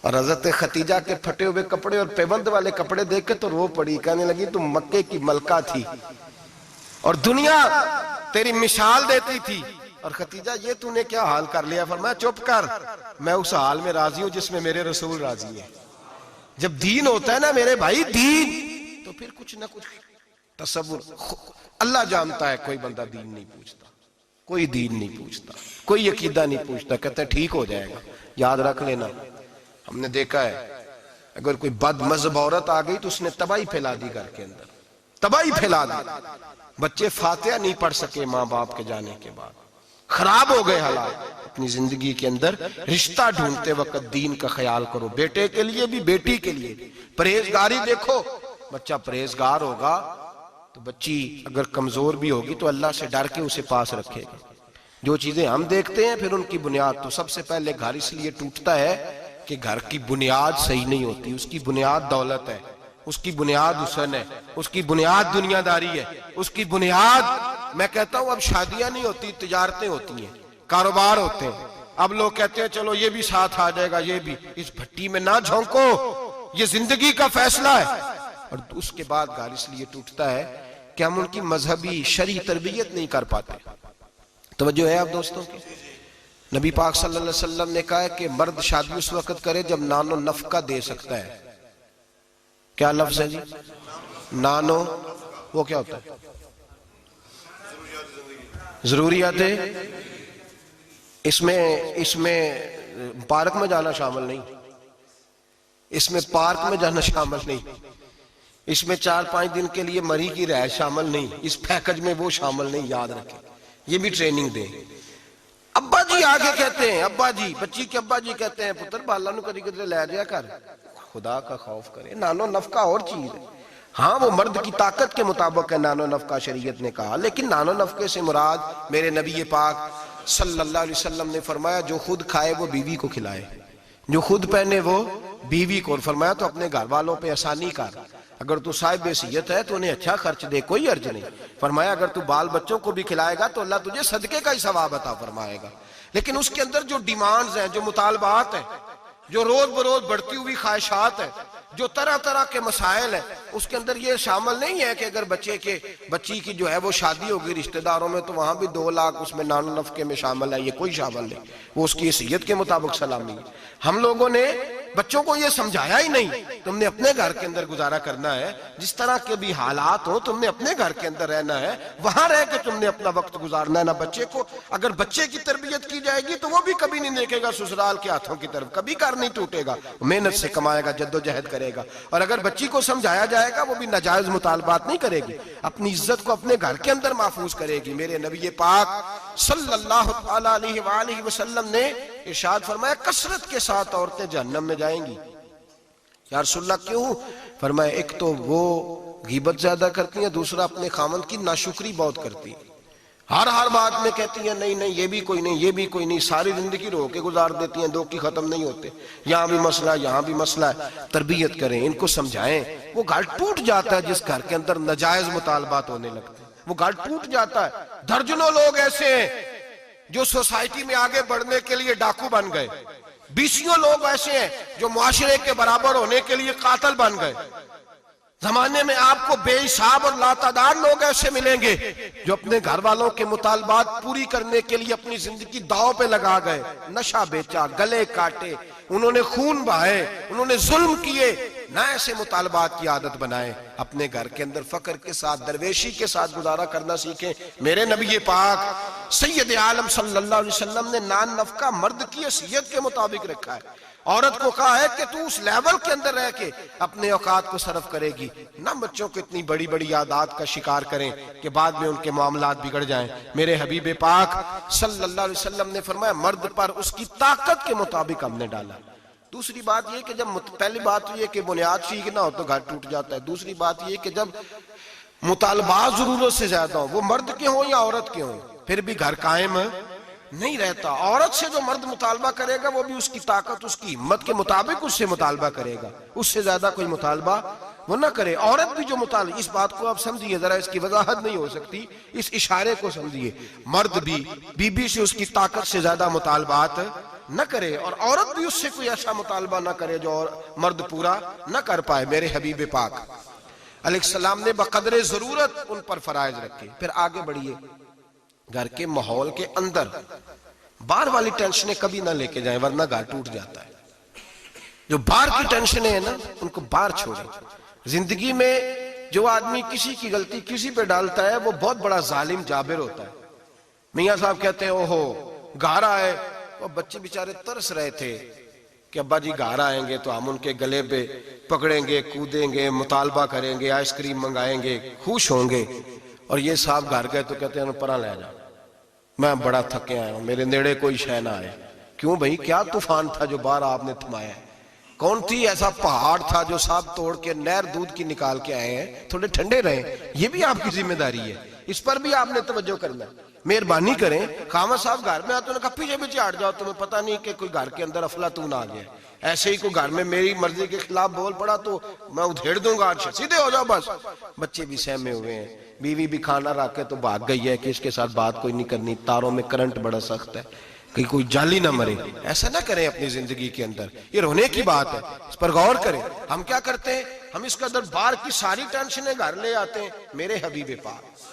A: اور حضرت خدیجہ کے پھٹے ہوئے کپڑے اور پیوند والے کپڑے دیکھ کے تو رو پڑی. کہنے لگی تم مکے کی ملکہ تھی اور دنیا تیری مثال دیتی تھی, اور خدیجہ یہ تو نے کیا حال کر لیا. فرمایا چپ کر, میں اس حال میں راضی ہوں جس میں میرے رسول راضی ہے. جب دین ہوتا ہے نا میرے بھائی دین, تو پھر کچھ نہ کچھ تصور. اللہ جانتا ہے کوئی بندہ دین نہیں پوچھتا, کوئی دین نہیں پوچھتا, کوئی عقیدہ نہیں پوچھتا, کہتا ہے ٹھیک ہو جائے گا. یاد رکھ لینا، ہم نے دیکھا ہے اگر کوئی بد مذہب عورت آ گئی تو اس نے تباہی پھیلا دی گھر کے اندر، تباہی پھیلا دی، بچے فاتحہ نہیں پڑھ سکے ماں باپ کے جانے کے بعد، خراب ہو گئے حالات۔ اپنی زندگی کے اندر رشتہ ڈھونڈتے وقت دین کا خیال کرو، بیٹے کے لیے بھی بیٹی کے لیے بھی۔ پرہیزگاری دیکھو، بچہ پرہیزگار ہوگا تو بچی اگر کمزور بھی ہوگی تو اللہ سے ڈر کے اسے پاس رکھے گا۔ جو چیزیں ہم دیکھتے ہیں پھر ان کی بنیاد، تو سب سے پہلے گھر اس لیے ٹوٹتا ہے کہ گھر کی بنیاد صحیح نہیں ہوتی، اس کی بنیاد دولت ہے، اس کی بنیاد حسن ہے، اس کی بنیاد دنیا داری ہے، اس کی بنیاد، میں کہتا ہوں اب شادیاں نہیں ہوتی، تجارتیں ہوتی ہیں، کاروبار ہوتے ہیں۔ اب لوگ کہتے ہیں چلو یہ بھی ساتھ آ جائے گا، یہ بھی، اس بھٹی میں نہ جھونکو، یہ زندگی کا فیصلہ ہے۔ اور اس کے بعد گھر اس لیے ٹوٹتا ہے کہ ہم ان کی مذہبی شرعی تربیت نہیں کر پاتے۔ توجہ ہے آپ دوستوں کی؟ نبی پاک صلی اللہ علیہ وسلم نے کہا ہے کہ مرد شادی اس وقت کرے جب نان و نفقہ دے سکتا ہے۔ کیا لفظ ہے جی؟ نانو، وہ کیا ہوتا ہے؟ ضروریات ہے۔ اس میں پارک میں جانا شامل نہیں، اس میں پارک میں جانا شامل نہیں، اس میں 4-5 دن کے لیے مری کی رہائش شامل نہیں، اس پیکج میں وہ شامل نہیں، یاد رکھیں، یہ بھی ٹریننگ دیں۔ ابا جی آگے کہتے ہیں، ابا جی، بچی کے ابا جی کہتے ہیں پتر بالا نو کدی کدی لے جایا کر، خدا کا خوف کرے۔ نانو نفقہ اور چیز ہے، ہاں وہ مرد کی طاقت کے مطابق ہے نانو نفقہ شریعت نے کہا، لیکن نانو نفقے سے مراد میرے نبی پاک صلی اللہ علیہ وسلم نے فرمایا جو خود کھائے وہ بیوی کو کھلائے، جو خود پہنے وہ بیوی کو، اور فرمایا تو اپنے گھر والوں پہ آسانی کر، اگر تو صاحب حیثیت ہے تو انہیں اچھا خرچ دے، کوئی عرض نہیں۔ فرمایا اگر تو بال بچوں کو بھی کھلائے گا تو اللہ تجھے صدقے کا ہی ثواب عطا فرمائے گا۔ لیکن اس کے اندر جو ڈیمانڈز ہیں، جو مطالبات ہیں، جو روز بروز بڑھتی ہوئی خواہشات ہیں، جو طرح طرح کے مسائل ہیں، اس کے اندر یہ شامل نہیں ہے کہ اگر بچی کی جو ہے وہ شادی ہوگی رشتہ داروں میں تو وہاں بھی 2 لاکھ اس میں نان نفقے میں شامل ہے، یہ کوئی شامل نہیں، وہ اس کی حیثیت کے مطابق سلامی ہے۔ ہم لوگوں نے بچوں کو یہ سمجھایا ہی نہیں، تم نے اپنے گھر کے اندر گزارا کرنا ہے، جس طرح کے بھی حالات ہو تم نے اپنے گھر کے اندر رہنا ہے، وہاں رہ کے تم نے اپنا وقت گزارنا ہے۔ نہ بچے کو، اگر بچے کی تربیت کی جائے گی تو وہ بھی کبھی نہیں دیکھے گا سسرال کے ہاتھوں کی طرف، کبھی کر نہیں ٹوٹے گا، محنت سے کمائے گا، جد و جہد کرے گا۔ اور اگر بچی کو سمجھایا جائے گا وہ بھی ناجائز مطالبات نہیں کرے گی، اپنی عزت کو اپنے گھر کے اندر محفوظ کرے گی۔ میرے نبی پاک صلی اللہ علیہ وآلہ وسلم نے ارشاد فرمایا کثرت کے ساتھ عورتیں جہنم میں جائیں گی۔ یا رسول اللہ کیوں؟ فرمایا ایک تو وہ غیبت زیادہ کرتی ہیں، دوسرا اپنے خامند کی ناشکری بہت کرتی ہیں، ہر بات میں کہتی ہیں نہیں یہ بھی کوئی نہیں، یہ بھی کوئی نہیں، ساری زندگی رو کے گزار دیتی ہیں، دو کی ختم نہیں ہوتے، یہاں بھی مسئلہ یہاں بھی مسئلہ ہے۔ تربیت کریں، ان کو سمجھائیں۔ وہ گھر ٹوٹ جاتا ہے جس گھر کے اندر ناجائز مطالبات ہونے لگتے ہیں، وہ گھر ٹوٹ جاتا ہے۔ درجنوں لوگ ایسے ہیں جو سوسائٹی میں آگے بڑھنے کے لیے ڈاکو بن گئے، 20 لوگ ایسے ہیں جو معاشرے کے برابر ہونے کے لیے قاتل بن گئے۔ زمانے میں آپ کو بے حساب اور لاتعداد لوگ ایسے ملیں گے جو اپنے گھر والوں کے مطالبات پوری کرنے کے لیے اپنی زندگی داؤ پہ لگا گئے، نشہ بیچا، گلے کاٹے، انہوں نے خون بہائے، انہوں نے ظلم کیے۔ نہ ایسے مطالبات کی عادت بنائیں، اپنے گھر کے اندر فقر کے ساتھ، درویشی کے ساتھ گزارا کرنا سیکھیں۔ میرے نبی پاک سید عالم صلی اللہ علیہ وسلم نے نان نفقہ مرد کی حیثیت کے مطابق رکھا ہے۔ عورت کو کہا ہے کہ تو اس لیول کے اندر رہ کے اپنے اوقات کو صرف کرے گی، نہ بچوں کو اتنی بڑی بڑی عادات کا شکار کریں کہ بعد میں ان کے معاملات بگڑ جائیں۔ میرے حبیب پاک صلی اللہ علیہ وسلم نے فرمایا مرد پر اس کی طاقت کے مطابق ہم نے ڈالا۔ دوسری بات یہ کہ جب پہلی بات یہ کہ بنیاد ٹھیک نہ ہو تو گھر ٹوٹ جاتا ہے، دوسری بات یہ کہ جب مطالبات ضرورت سے زیادہ ہوں، وہ مرد کے ہوں یا عورت کے ہوں، پھر بھی گھر قائم نہیں رہتا۔ عورت سے جو مرد مطالبہ کرے گا وہ بھی اس کی طاقت، اس کی ہمت کے مطابق اس سے مطالبہ کرے گا، اس سے زیادہ کوئی مطالبہ وہ نہ کرے۔ عورت بھی جو مطالبہ، اس بات کو آپ سمجھیے ذرا، اس کی وضاحت نہیں ہو سکتی، اس اشارے کو سمجھیے۔ مرد بھی بیوی سے اس کی طاقت سے زیادہ مطالبات نہ کرے، اور عورت بھی اس سے کوئی ایسا مطالبہ نہ کرے جو مرد پورا نہ کر پائے۔ میرے حبیب پاک علیہ السلام نے بقدر ضرورت ان پر فرائض رکھے۔ پھر آگے بڑھیے، گھر کے ماحول کے اندر باہر والی ٹینشنیں کبھی نہ لے کے جائیں ورنہ گھر ٹوٹ جاتا ہے۔ جو باہر کی ٹینشنیں ہیں نا ان کو باہر چھوڑیں۔ زندگی میں جو آدمی کسی کی غلطی کسی پہ ڈالتا ہے وہ بہت بڑا ظالم جابر ہوتا ہے۔ میاں صاحب کہتے ہیں اوہو گھر آئے، اور بچے بیچارے ترس رہے تھے کہ ابا جی گھر آئیں گے تو ہم ان کے گلے پہ پکڑیں گے، کودیں گے، مطالبہ کریں گے، آئس کریم منگائیں گے، خوش ہوں گے. اور یہ صاحب گھر گئے تو کہتے ہیں پرا لے جا، میں بڑا تھکے آیا ہوں، میرے نیڑے کوئی شے نہ آئے. کیوں بھائی، کیا طوفان تھا جو باہر آپ نے تھمایا؟ کون تھی ایسا پہاڑ تھا جو صاحب توڑ کے نہر دودھ کی نکال کے آئے ہیں؟ تھوڑے ٹھنڈے رہیں، یہ بھی آپ کی ذمہ داری ہے، اس پر بھی آپ نے توجہ کرنا ہے. مہربانی کریں. خامد صاحب گھر میں آتے انہوں نے کہا پیچھے پیچھے ہٹ جاؤ، تمہیں پتہ نہیں کہ کوئی گھر کے اندر افلاطون آ گیا. ایسے ہی کوئی گھر میں میری مرضی کے خلاف بول پڑا تو میں ادھیڑ دوں گا، سیدھے ہو جاؤ بس. بچے بھی سہمے ہوئے ہیں، بیوی بھی کھانا رکھ کے تو بھاگ گئی ہے کہ اس کے ساتھ بات کوئی نہیں کرنی، تاروں میں کرنٹ بڑا سخت ہے، کہ کوئی جالی نہ مرے. ایسا نہ کریں اپنی زندگی کے اندر، یہ رونے کی بات ہے، اس پر غور کریں. ہم کیا کرتے ہیں، ہم اس کے اندر باہر کی ساری ٹینشنیں گھر لے آتے ہیں. میرے حبیب پاک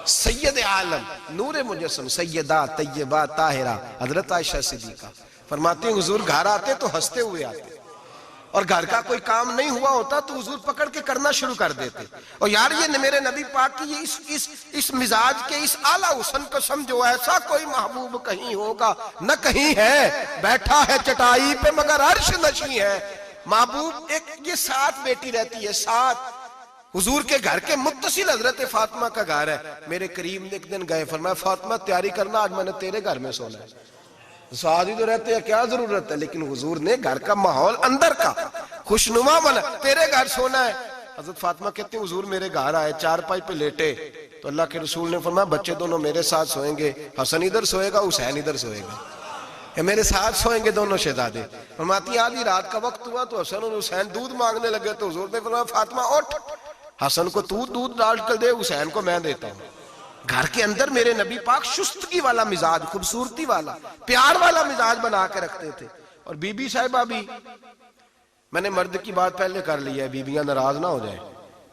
A: سید عالم نور مجسم سیدہ طیبہ طاہرہ حضرت عائشہ صدیقہ فرماتے ہیں حضور گھر آتے تو ہنستے ہوئے آتے، اور گھر کا کوئی کام نہیں ہوا ہوتا تو حضور پکڑ کے کرنا شروع کر دیتے. اور یار یہ میرے نبی پاک کی یہ اس مزاج کے اس اعلیٰ حسن کو سمجھو، ایسا کوئی محبوب کہیں ہوگا نہ کہیں ہے، بیٹھا ہے چٹائی پہ مگر عرش نشیں ہے. محبوب ایک یہ ساتھ بیٹی رہتی ہے، ساتھ حضور کے گھر کے متصل حضرت فاطمہ کا گھر ہے. میرے کریم نے ایک دن گئے، فرمایا فاطمہ تیاری کرنا، آج میں نے تیرے گھر میں سونا ہے. ساتھ ہی تو رہتے ہیں، کیا ضرورت ہے، لیکن حضور نے گھر کا ماحول اندر کا خوشنما بنا، تیرے گھر سونا ہے. حضرت فاطمہ کہتے ہیں حضور میرے گھر آئے، چارپائی پہ لیٹے تو اللہ کے رسول نے فرمایا بچے دونوں میرے ساتھ سوئیں گے، حسن ادھر سوئے گا، حسین ادھر سوئے گا، میرے ساتھ سوئیں گے دونوں شہزادے. فرماتی آدھی رات کا وقت ہوا تو حسن اور حسین دودھ مانگنے لگے تو حضور نے فرمایا فاطمہ اٹھ، حسن کو تو دودھ ڈال کر دے، حسین کو میں دیتا ہوں. گھر کے اندر میرے نبی پاک شستگی والا مزاج، خوبصورتی والا، پیار والا مزاج بنا کے رکھتے تھے. اور بی بی صاحبہ بھی، میں نے مرد کی بات پہلے کر لی ہے، بیویاں ناراض نہ ہو جائیں،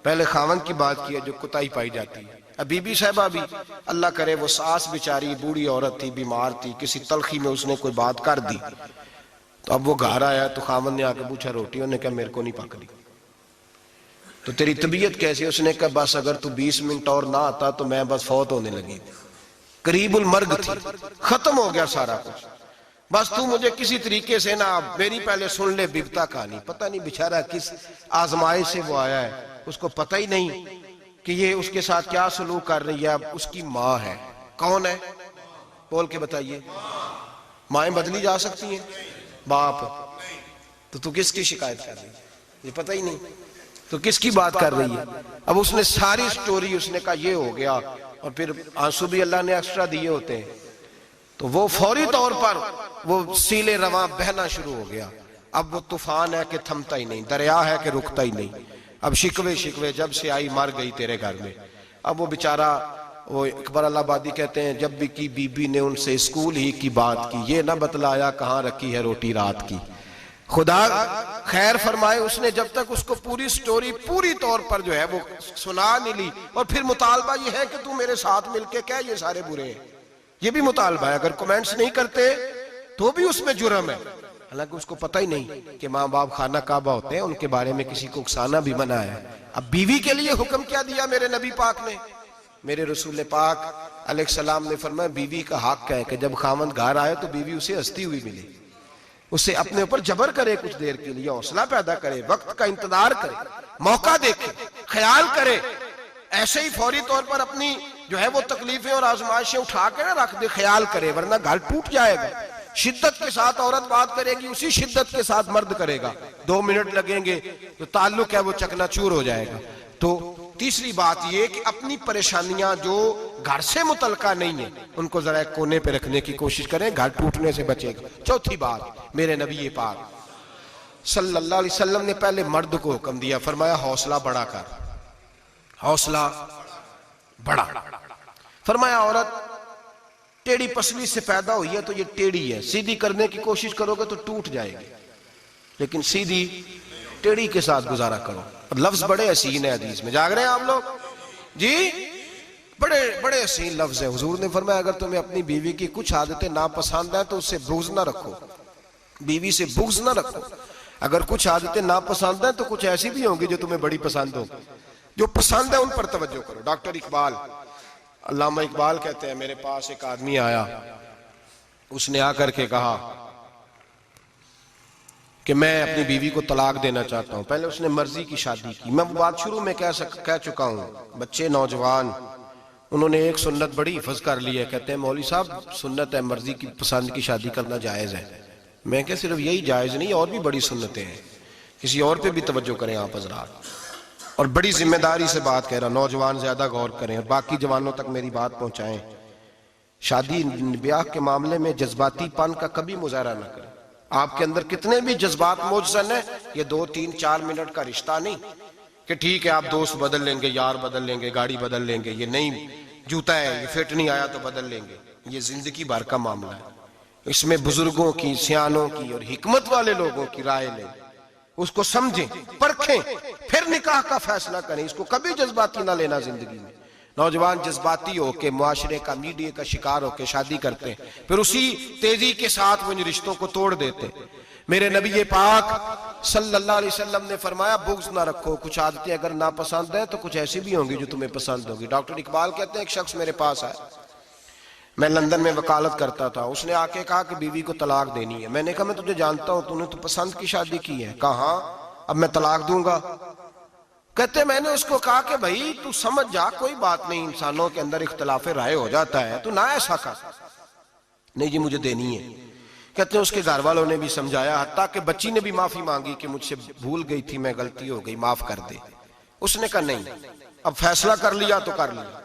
A: پہلے خاوند کی بات کی ہے جو کوتاہی پائی جاتی ہے. اب بی بی صاحبہ بھی اللہ کرے وہ ساس بیچاری بوڑھی عورت تھی، بیمار تھی، کسی تلخی میں اس نے کوئی بات کر دی تو اب وہ گھر آیا تو خاوند نے آ کے پوچھا روٹی، انہوں نے کہا میرے کو نہیں پک رہی. تو تیری طبیعت کیسی؟ اس نے کہا بس اگر تو 20 منٹ اور نہ آتا تو میں بس فوت ہونے لگی، قریب المرگ تھی، ختم ہو گیا سارا کچھ، بس تو مجھے کسی طریقے سے نہ. میری پہلے سن لے بگتا کہانی، پتہ نہیں بیچارہ کس آزمائش سے وہ آیا ہے، اس کو پتہ ہی نہیں کہ یہ اس کے ساتھ کیا سلوک کر رہی ہے. اب اس کی ماں ہے، کون ہے بول کے بتائیے؟ مائیں بدلی جا سکتی ہیں، باپ تو کس کی شکایت کر رہی ہے؟ یہ پتہ ہی نہیں تو کس کی بات کر رہی ہے. اب اس نے ساری سٹوری اس نے کہا یہ ہو گیا، اور پھر آنسو بھی اللہ نے ایکسٹرا دیے ہوتے ہیں تو وہ فوری طور پر وہ سیلے رواں بہنا شروع ہو گیا. اب وہ طوفان ہے کہ تھمتا ہی نہیں، دریا ہے کہ رکتا ہی نہیں. اب شکوے جب سے آئی مر گئی تیرے گھر میں. اب وہ بیچارہ وہ اکبر اللہ آبادی کہتے ہیں جب بھی کی بی بی نے ان سے اسکول ہی کی بات کی، یہ نہ بتلایا کہاں رکھی ہے روٹی رات کی. خدا خیر فرمائے، اس نے جب تک اس کو پوری سٹوری پوری طور پر جو ہے وہ سنا نہیں لی. اور پھر مطالبہ یہ ہے کہ تو میرے ساتھ مل کے کہہ یہ سارے برے ہیں، یہ بھی مطالبہ ہے. اگر کومنٹس نہیں کرتے تو بھی اس میں جرم ہے، حالانکہ اس کو پتہ ہی نہیں کہ ماں باپ خانہ کعبہ ہوتے ہیں، ان کے بارے میں کسی کو اکسانا بھی منع ہے. اب بیوی کے لیے حکم کیا دیا میرے نبی پاک نے؟ میرے رسول پاک علیہ السلام نے فرمایا بیوی کا حق ہے کہ جب خاوند گھر آئے تو بیوی اسے ہنستی ہوئی ملے، اسے اپنے اوپر جبر کرے، کچھ دیر کے لیے حوصلہ پیدا کرے، وقت کا انتظار کرے، موقع دیکھے، خیال کرے. ایسے ہی فوری طور پر اپنی جو ہے وہ تکلیفیں اور آزمائشیں اٹھا کے نہ رکھ دے، خیال کرے، ورنہ گھر ٹوٹ جائے گا. شدت کے ساتھ عورت بات کرے گی، اسی شدت کے ساتھ مرد کرے گا. 2 منٹ لگیں گے تو تعلق ہے وہ چکنا چور ہو جائے گا. تو تیسری بات یہ کہ اپنی پریشانیاں جو گھر سے متعلقہ نہیں ہیں ان کو ذرا ایک کونے پہ رکھنے کی کوشش کریں، گھر ٹوٹنے سے بچے گا. چوتھی بات، میرے نبی پاک صلی اللہ علیہ وسلم نے پہلے مرد کو حکم دیا، فرمایا حوصلہ بڑا کر، حوصلہ بڑا. فرمایا عورت ٹیڑھی پسلی سے پیدا ہوئی ہے تو یہ ٹیڑھی ہے، سیدھی کرنے کی کوشش کرو گے تو ٹوٹ جائے گی، لیکن سیدھی ٹیڑھی کے ساتھ گزارا کرو. اور لفظ بڑے حسین ہیں حدیث میں، جاگ رہے ہیں آپ لوگ جی؟ بڑے حسین لفظ ہیں. حضور نے فرمایا اگر تمہیں اپنی بیوی کی کچھ عادتیں ناپسند ہیں تو اس سے بغض نہ رکھو، بیوی سے بغض نہ رکھو. اگر کچھ عادتیں ناپسند ہیں تو کچھ ایسی بھی ہوں گی جو تمہیں بڑی پسند ہو. جو پسند ہے ان پر توجہ کرو. ڈاکٹر اقبال، علامہ اقبال کہتے ہیں میرے پاس ایک آدمی آیا اس نے آ کر کے کہا کہ میں اپنی بیوی کو طلاق دینا چاہتا ہوں. پہلے اس نے مرضی کی شادی کی. میں وہ بات شروع میں کہہ چکا ہوں. بچے نوجوان انہوں نے ایک سنت بڑی حفظ کر لی ہے. کہتے ہیں مولوی صاحب سنت ہے مرضی کی پسند کی شادی کرنا جائز ہے. میں کہ صرف یہی جائز نہیں، اور بھی بڑی سنتیں ہیں. کسی اور پہ بھی توجہ کریں آپ حضرات. اور بڑی ذمہ داری سے بات کہہ رہا، نوجوان زیادہ غور کریں اور باقی جوانوں تک میری بات پہنچائیں. شادی بیاہ کے معاملے میں جذباتی پن کا کبھی مظاہرہ نہ کریں. آپ کے اندر کتنے بھی جذبات موجزن ہیں، یہ 2 3 4 منٹ کا رشتہ نہیں کہ ٹھیک ہے آپ دوست بدل لیں گے، یار بدل لیں گے، گاڑی بدل لیں گے، یہ نہیں جوتا ہے یہ فٹ نہیں آیا تو بدل لیں گے. یہ زندگی بھر کا معاملہ ہے. اس میں بزرگوں کی، سیانوں کی اور حکمت والے لوگوں کی رائے لیں، اس کو سمجھیں، پرکھیں، پھر نکاح کا فیصلہ کریں. اس کو کبھی جذباتی نہ لینا. زندگی میں نوجوان جذباتی ہو کے معاشرے کا، میڈیا کا شکار ہو کے شادی کرتے ہیں، پھر اسی تیزی کے ساتھ وہ ان رشتوں کو توڑ دیتے. میرے نبی پاک صلی اللہ علیہ وسلم نے فرمایا بغض نہ رکھو. کچھ عادتیں اگر ناپسند ہیں تو کچھ ایسی بھی ہوں گی جو تمہیں پسند ہوگی. ڈاکٹر اقبال کہتے ہیں ایک شخص میرے پاس آیا، میں لندن میں وکالت کرتا تھا. اس نے آ کے کہا کہ بیوی کو طلاق دینی ہے. میں نے کہا میں تجھے جانتا ہوں، تو نے تو پسند کی شادی کی ہے. کہا ہاں، اب میں طلاق دوں گا. کہتے میں نے اس کو کہا کہ بھائی تو سمجھ جا، کوئی بات نہیں، انسانوں کے اندر اختلاف رائے ہو جاتا ہے، تو نہ ایسا کر. نہیں جی مجھے دینی ہے. کہتے ہیں اس کے گھر والوں نے بھی سمجھایا، حتیٰ کہ بچی نے بھی معافی مانگی کہ مجھ سے بھول گئی تھی، میں غلطی ہو گئی، معاف کر دے. اس نے کہا نہیں، اب فیصلہ کر لیا تو کر لیا.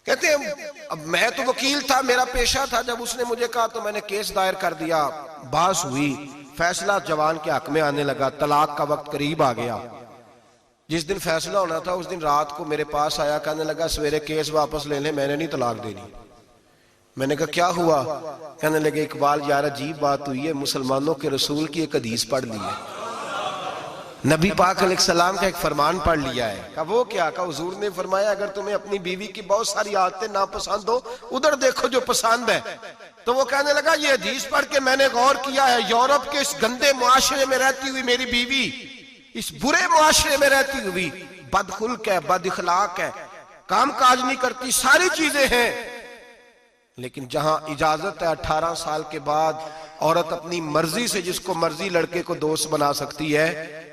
A: کہتے ہیں اب میں تو وکیل تھا، میرا پیشہ تھا. جب اس نے مجھے کہا تو میں نے کیس دائر کر دیا. بحث ہوئی، فیصلہ جوان کے حق میں آنے لگا. طلاق کا وقت قریب آ گیا. جس دن فیصلہ ہونا تھا اس دن رات کو میرے پاس آیا، کہنے لگا سویرے کیس واپس لے لیں، میں نے نہیں طلاق دینی. میں نے کہا کیا ہوا؟ کہنے لگے اقبال یار عجیب بات ہوئی ہے، مسلمانوں کے رسول کی ایک حدیث پڑھ لی ہے، نبی پاک علیہ السلام کا ایک فرمان پڑھ لیا ہے. کہا وہ کیا؟ کہا حضور نے فرمایا اگر تمہیں اپنی بیوی کی بہت ساری عادتیں ناپسند ہو، ادھر دیکھو جو پسند ہے. تو وہ کہنے لگا یہ حدیث پڑھ کے میں نے غور کیا ہے، یورپ کے اس گندے معاشرے میں رہتی ہوئی میری بیوی، اس برے معاشرے میں رہتی ہوئی بد خلق ہے، بد اخلاق ہے، کام کاج نہیں کرتی، ساری چیزیں ہیں. لیکن جہاں اجازت ہے 18 سال کے بعد عورت اپنی مرضی سے جس کو مرضی لڑکے کو دوست بنا سکتی ہے،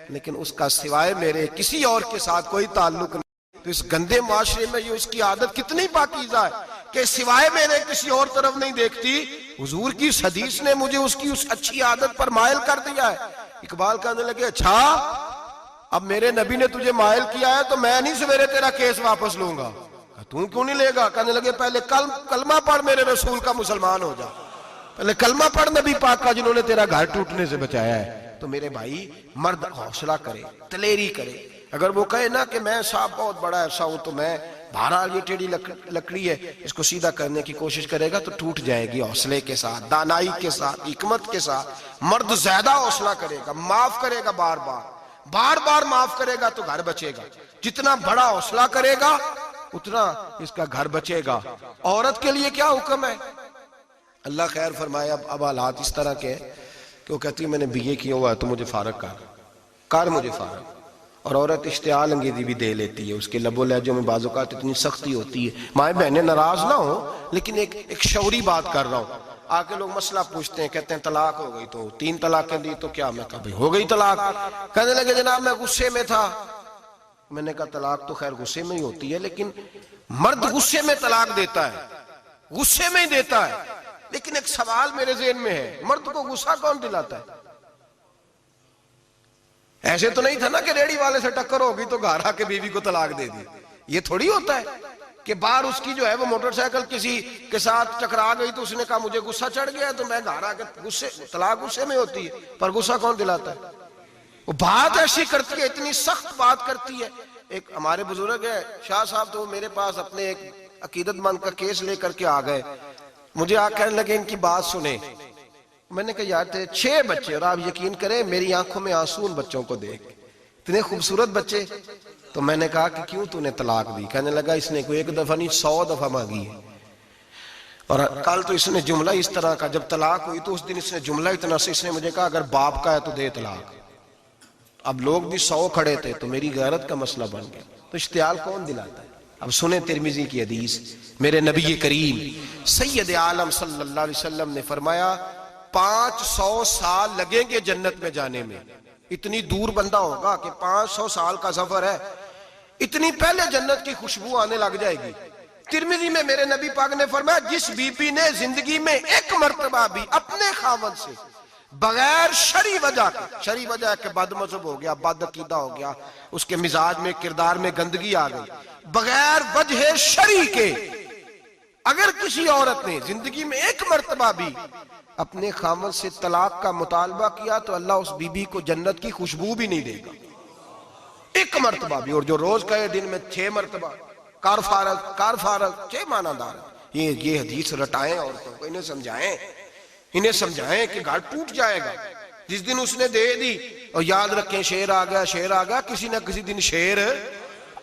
A: لیکن اس کا سوائے میرے کسی اور کے ساتھ کوئی تعلق نہیں. تو اس گندے معاشرے میں یہ اس کی عادت کتنی پاکیزہ ہے کہ سوائے میرے کسی اور طرف نہیں دیکھتی. حضور کی اس حدیث نے مجھے اس کی اس اچھی عادت پر مائل کر دیا ہے. اقبال کہنے لگے اچھا اب میرے نبی نے تجھے مائل کیا ہے تو میں نہیں سویرے تیرا کیس واپس لوں گا. تو کیوں نہیں لے گا؟ کہنے لگے پہلے کلمہ پڑھ میرے رسول کا، مسلمان ہو جا. پہلے کلمہ پڑھ نبی پاک کا جنہوں نے تیرا گھر ٹوٹنے سے بچایا ہے. تو میرے بھائی مرد حوصلہ کرے، دلیری کرے. اگر وہ کہے نا کہ میں صاحب بہت بڑا ایسا ہوں تو میں بہرحال یہ ٹیڑھی لکڑی ہے اس کو سیدھا کرنے کی کوشش کرے گا تو ٹوٹ جائے گی. حوصلے کے ساتھ، دانائی کے ساتھ، حکمت کے ساتھ مرد زیادہ حوصلہ کرے گا، معاف کرے گا، بار بار معاف کرے گا تو گھر بچے گا. جتنا بڑا حوصلہ کرے گا اتنا اس کا گھر بچے گا. عورت کے لیے کیا حکم ہے؟ اللہ خیر فرمائے. اب حالات اس طرح کے کہ وہ کہتی ہے میں نے BA کیا ہوا ہے تو مجھے فارغ کر مجھے فارغ. اور عورت اشتعال انگیزی بھی دے لیتی ہے، اس کے لب و لہجوں میں بعض اوقات اتنی سختی ہوتی ہے. مائیں بہنیں ناراض نہ ہو، لیکن ایک شعوری بات کر رہا ہوں. آ کے لوگ مسئلہ پوچھتے ہیں، کہتے ہیں طلاق ہو گئی تو 3 طلاقیں دی تو کیا؟ میں کہا بھائی ہو گئی طلاق. کہنے لگے جناب میں غصے میں تھا. میں نے کہا طلاق تو خیر غصے میں ہی ہوتی ہے، لیکن مرد غصے میں طلاق دیتا ہے، غصے میں ہی دیتا ہے. لیکن ایک سوال میرے ذہن میں ہے، مرد کو غصہ کون دلاتا ہے؟ ایسے تو نہیں تھا نا کہ ریڑی والے سے ٹکر ہوگی تو گھر آ کے بیوی کو طلاق دے دی. یہ تھوڑی ہوتا ہے کہ باہر اس کی جو ہے وہ موٹر سائیکل کسی کے ساتھ ٹکرا گئی تو اس نے کہا مجھے غصہ چڑھ گیا تو میں گھر آ کے طلاق غصے میں ہوتی ہے. پر غصہ کون دلاتا ہے؟ وہ بات ایسی کرتی ہے، اتنی سخت بات کرتی ہے. ایک ہمارے بزرگ ہے شاہ صاحب، تو میرے پاس اپنے ایک عقیدت مند کا کیس لے کر کے آ گئے. مجھے آ کہنے لگے ان کی بات سنیں. میں نے کہا یار تھے 6 بچے اور آپ یقین کریں میری آنکھوں میں آنسو ان بچوں کو دیکھ، اتنے خوبصورت بچے. تو میں نے کہا کہ کیوں تو نے طلاق دی؟ کہنے لگا اس نے کوئی 1 دفعہ نہیں 100 دفعہ مانگی ہے. اور کل تو اس نے جملہ اس طرح کا، جب طلاق ہوئی تو اس دن اس نے جملہ اتنا سے اس نے مجھے کہا اگر باپ کا ہے تو دے طلاق. اب لوگ بھی 100 کھڑے تھے تو میری غیرت کا مسئلہ بن گیا. تو اشتعال کون دلاتا ہے؟ اب سنیں ترمذی کی حدیث، میرے نبی کریم سید عالم صلی اللہ علیہ وسلم نے فرمایا 500 سال لگیں گے جنت میں جانے میں. اتنی دور بندہ ہوگا کہ 500 سال کا سفر ہے، اتنی پہلے جنت کی خوشبو آنے لگ جائے گی. ترمذی میں میرے نبی پاک نے فرمایا جس بی بی نے زندگی میں ایک مرتبہ بھی اپنے خاوند سے بغیر شرعی وجہ کے، شرعی وجہ ہے کہ بد مذہب ہو گیا، بد عقیدہ ہو گیا، اس کے مزاج میں کردار میں گندگی آ گئی، بغیر وجہ شرعی کے اگر کسی عورت نے زندگی میں ایک مرتبہ بھی اپنے خاوند سے طلاق کا مطالبہ کیا تو اللہ اس بی بی کو جنت کی خوشبو بھی نہیں دے گا، ایک مرتبہ بھی. اور جو روز کہے دن میں 6 مرتبہ کار فارغ 6 معنی دار. یہ حدیث رٹائیں عورتوں کو، انہیں سمجھائیں کہ گھر ٹوٹ جائے گا جس دن اس نے دے دی. اور یاد رکھیں شیر آ گیا، کسی نہ کسی دن شیر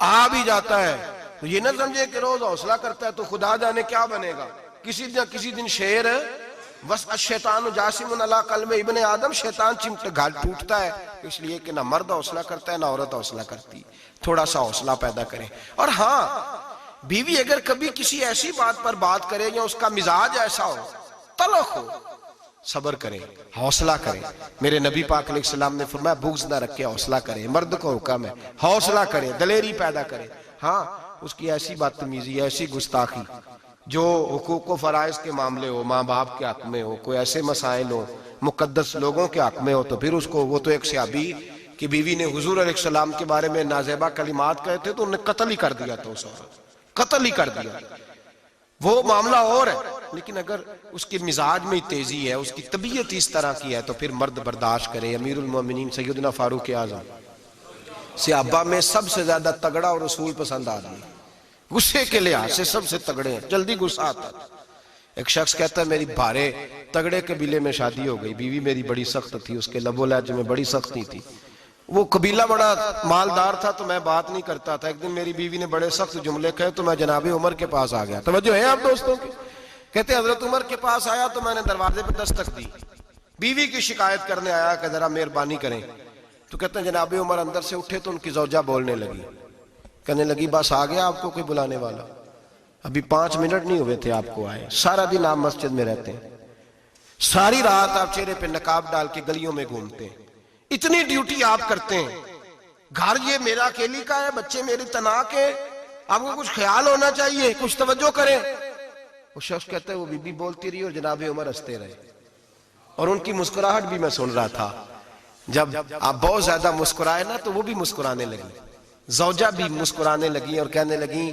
A: آ بھی جاتا ہے. تو یہ نہ سمجھے کہ روز حوصلہ کرتا ہے تو خدا جانے کیا بنے گا. کسی نہ کسی دن شیر بس الشیطان جاسم علی قلب ابن آدم، شیطان چمٹے گھر ٹوٹتا ہے. اس لیے کہ نہ مرد حوصلہ کرتا ہے نہ عورت حوصلہ کرتی. تھوڑا سا حوصلہ پیدا کریں. اور ہاں، بیوی اگر کبھی کسی ایسی بات پر بات کرے یا اس کا مزاج ایسا ہو، تلخ ہو، صبر کریں، حوصلہ کریں. میرے نبی پاک علیہ السلام نے فرمایا بغض نہ رکھے حوصلہ کریں. مرد کو حکم ہے حوصلہ کریں، دلیری پیدا کریں. ہاں، اس کی ایسی بدتمیزی، ایسی گستاخی جو حقوق و فرائض کے معاملے ہو، ماں باپ کے حق میں ہو، کوئی ایسے مسائل ہو مقدس لوگوں کے حق میں ہو، تو پھر اس کو، وہ تو ایک صحابی کی بیوی نے حضور علیہ السلام کے بارے میں نازیبا کلمات کہے تھے تو انہیں قتل ہی کر دیا تھا. اس عورت قتل ہی کر دیا. وہ معاملہ اور ہے، لیکن اگر اس کے مزاج میں تیزی ہے، اس کی طبیعت اس طرح کی ہے تو پھر مرد برداشت کرے. امیر المومنین سیدنا فاروق اعظم صحابہ میں سب سے زیادہ تگڑا اور رسول پسند آدمی، غصے کے لحاظ سے سب سے تگڑے ہیں، جلدی غصہ آتا تھا. ایک شخص کہتا ہے میری بھارے تگڑے قبیلے میں شادی ہو گئی، بیوی میری بڑی سخت تھی، اس کے لب و لہجے میں بڑی سختی تھی. وہ قبیلہ بڑا مالدار تھا تو میں بات نہیں کرتا تھا. ایک دن میری بیوی نے بڑے سخت جملے کہے تو میں جناب عمر کے پاس آ گیا. توجہ ہے آپ دوستوں کی؟ کہتے حضرت عمر کے پاس آیا تو میں نے دروازے پہ دستک دی، بیوی کی شکایت کرنے آیا کہ ذرا مہربانی کریں. تو کہتے ہیں جناب عمر اندر سے اٹھے تو ان کی زوجہ بولنے لگی، کہنے لگی بس آ گیا آپ کو کوئی بلانے والا؟ ابھی 5 منٹ نہیں ہوئے تھے آپ کو آئے. سارا دن آپ مسجد میں رہتے ہیں، ساری رات آپ چہرے پہ نقاب ڈال کے گلیوں میں گھومتے ہیں، اتنی ڈیوٹی آپ کرتے ہیں، گھر یہ میرا اکیلی کا ہے، بچے میری تنہا کے، آپ کو کچھ خیال ہونا چاہیے، کچھ توجہ کریں. وہ شخص کہتا ہے وہ بی بی بولتی رہی اور جناب عمر ہنستے رہے، اور ان کی مسکراہٹ بھی میں سن رہا تھا. جب آپ بہت زیادہ مسکرائے نا تو وہ بھی مسکرانے لگی، زوجہ بھی مسکرانے لگی اور کہنے لگی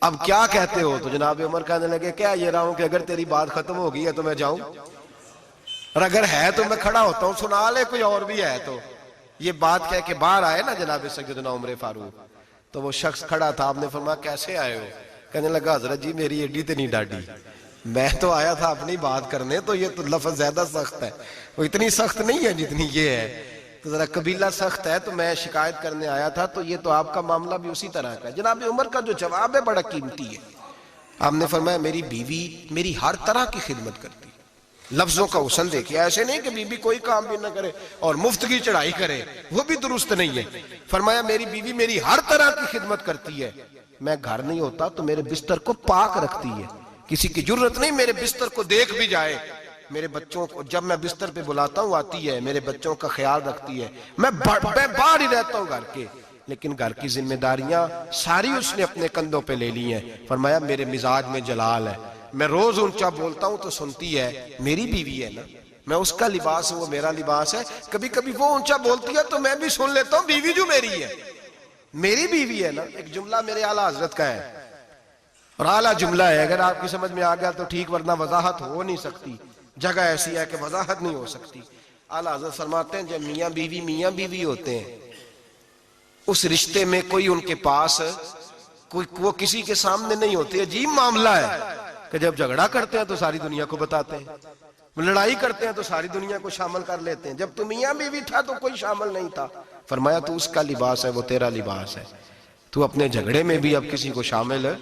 A: اب کیا کہتے ہو؟ تو جناب عمر کہنے لگے کیا یہ رہا ہوں کہ اگر تیری بات ختم ہو گئی ہے تو میں جاؤں، اور اگر ہے تو میں کھڑا ہوتا ہوں، سنا لے کوئی اور بھی ہے تو. یہ بات کہہ کے باہر آئے نا جناب سیدنا عمر فاروق، تو وہ شخص کھڑا تھا. آپ نے فرمایا کیسے آئے ہو؟ کہنے لگا حضرت جی میری ایڈی تے نہیں ڈاڈی، میں تو آیا تھا اپنی بات کرنے، تو یہ تو لفظ زیادہ سخت ہے، وہ اتنی سخت نہیں ہے جتنی یہ ہے، تو ذرا قبیلہ سخت ہے تو میں شکایت کرنے آیا تھا. تو یہ تو آپ کا معاملہ بھی اسی طرح کا ہے. جناب عمر کا جو جواب ہے بڑا قیمتی ہے. آپ نے فرمایا میری بیوی میری ہر طرح کی خدمت کرتی. لفظوں کا حسن دیکھیں، ایسے نہیں کہ بیوی کوئی کام بھی نہ کرے اور مفت کی چڑھائی کرے، وہ بھی درست نہیں ہے. فرمایا میری بیوی میری ہر طرح کی خدمت کرتی ہے، میں گھر نہیں ہوتا تو میرے بستر کو پاک رکھتی ہے، کسی کی جرت نہیں میرے بستر کو دیکھ بھی جائے. میرے بچوں کو جب میں بستر پہ بلاتا ہوں آتی ہے، میرے بچوں کا خیال رکھتی ہے. میں باہر ہی رہتا ہوں گھر کے، لیکن گھر کی ذمہ داریاں ساری اس نے اپنے کندھوں پہ لے لی ہیں. فرمایا میرے مزاج میں جلال ہے، میں روز اونچا بولتا ہوں تو سنتی ہے. میری بیوی ہے نا، میں اس کا لباس ہوں، وہ میرا لباس ہے. کبھی کبھی وہ اونچا بولتی ہے تو میں بھی سن لیتا ہوں، بیوی جو میری ہے، میری بیوی ہے نا. ایک جملہ میرے اعلیٰ حضرت کا ہے اور اعلیٰ جملہ ہے، اگر آپ کی سمجھ میں آ گیا تو ٹھیک، ورنہ وضاحت ہو نہیں سکتی. جگہ ایسی ہے کہ وضاحت نہیں ہو سکتی. اعلیٰ حضرت فرماتے ہیں جب میاں بیوی ہوتے ہیں، اس رشتے میں کوئی ان کے پاس وہ کسی کے سامنے نہیں ہوتے. عجیب معاملہ ہے کہ جب جھگڑا کرتے ہیں تو ساری دنیا کو بتاتے ہیں، لڑائی کرتے ہیں تو ساری دنیا کو شامل کر لیتے ہیں. جب تو میاں بیوی تھا تو کوئی شامل نہیں تھا. فرمایا تو اس کا لباس ہے، وہ تیرا لباس ہے. تو اپنے جھگڑے میں بھی اب کسی کو شامل ہے،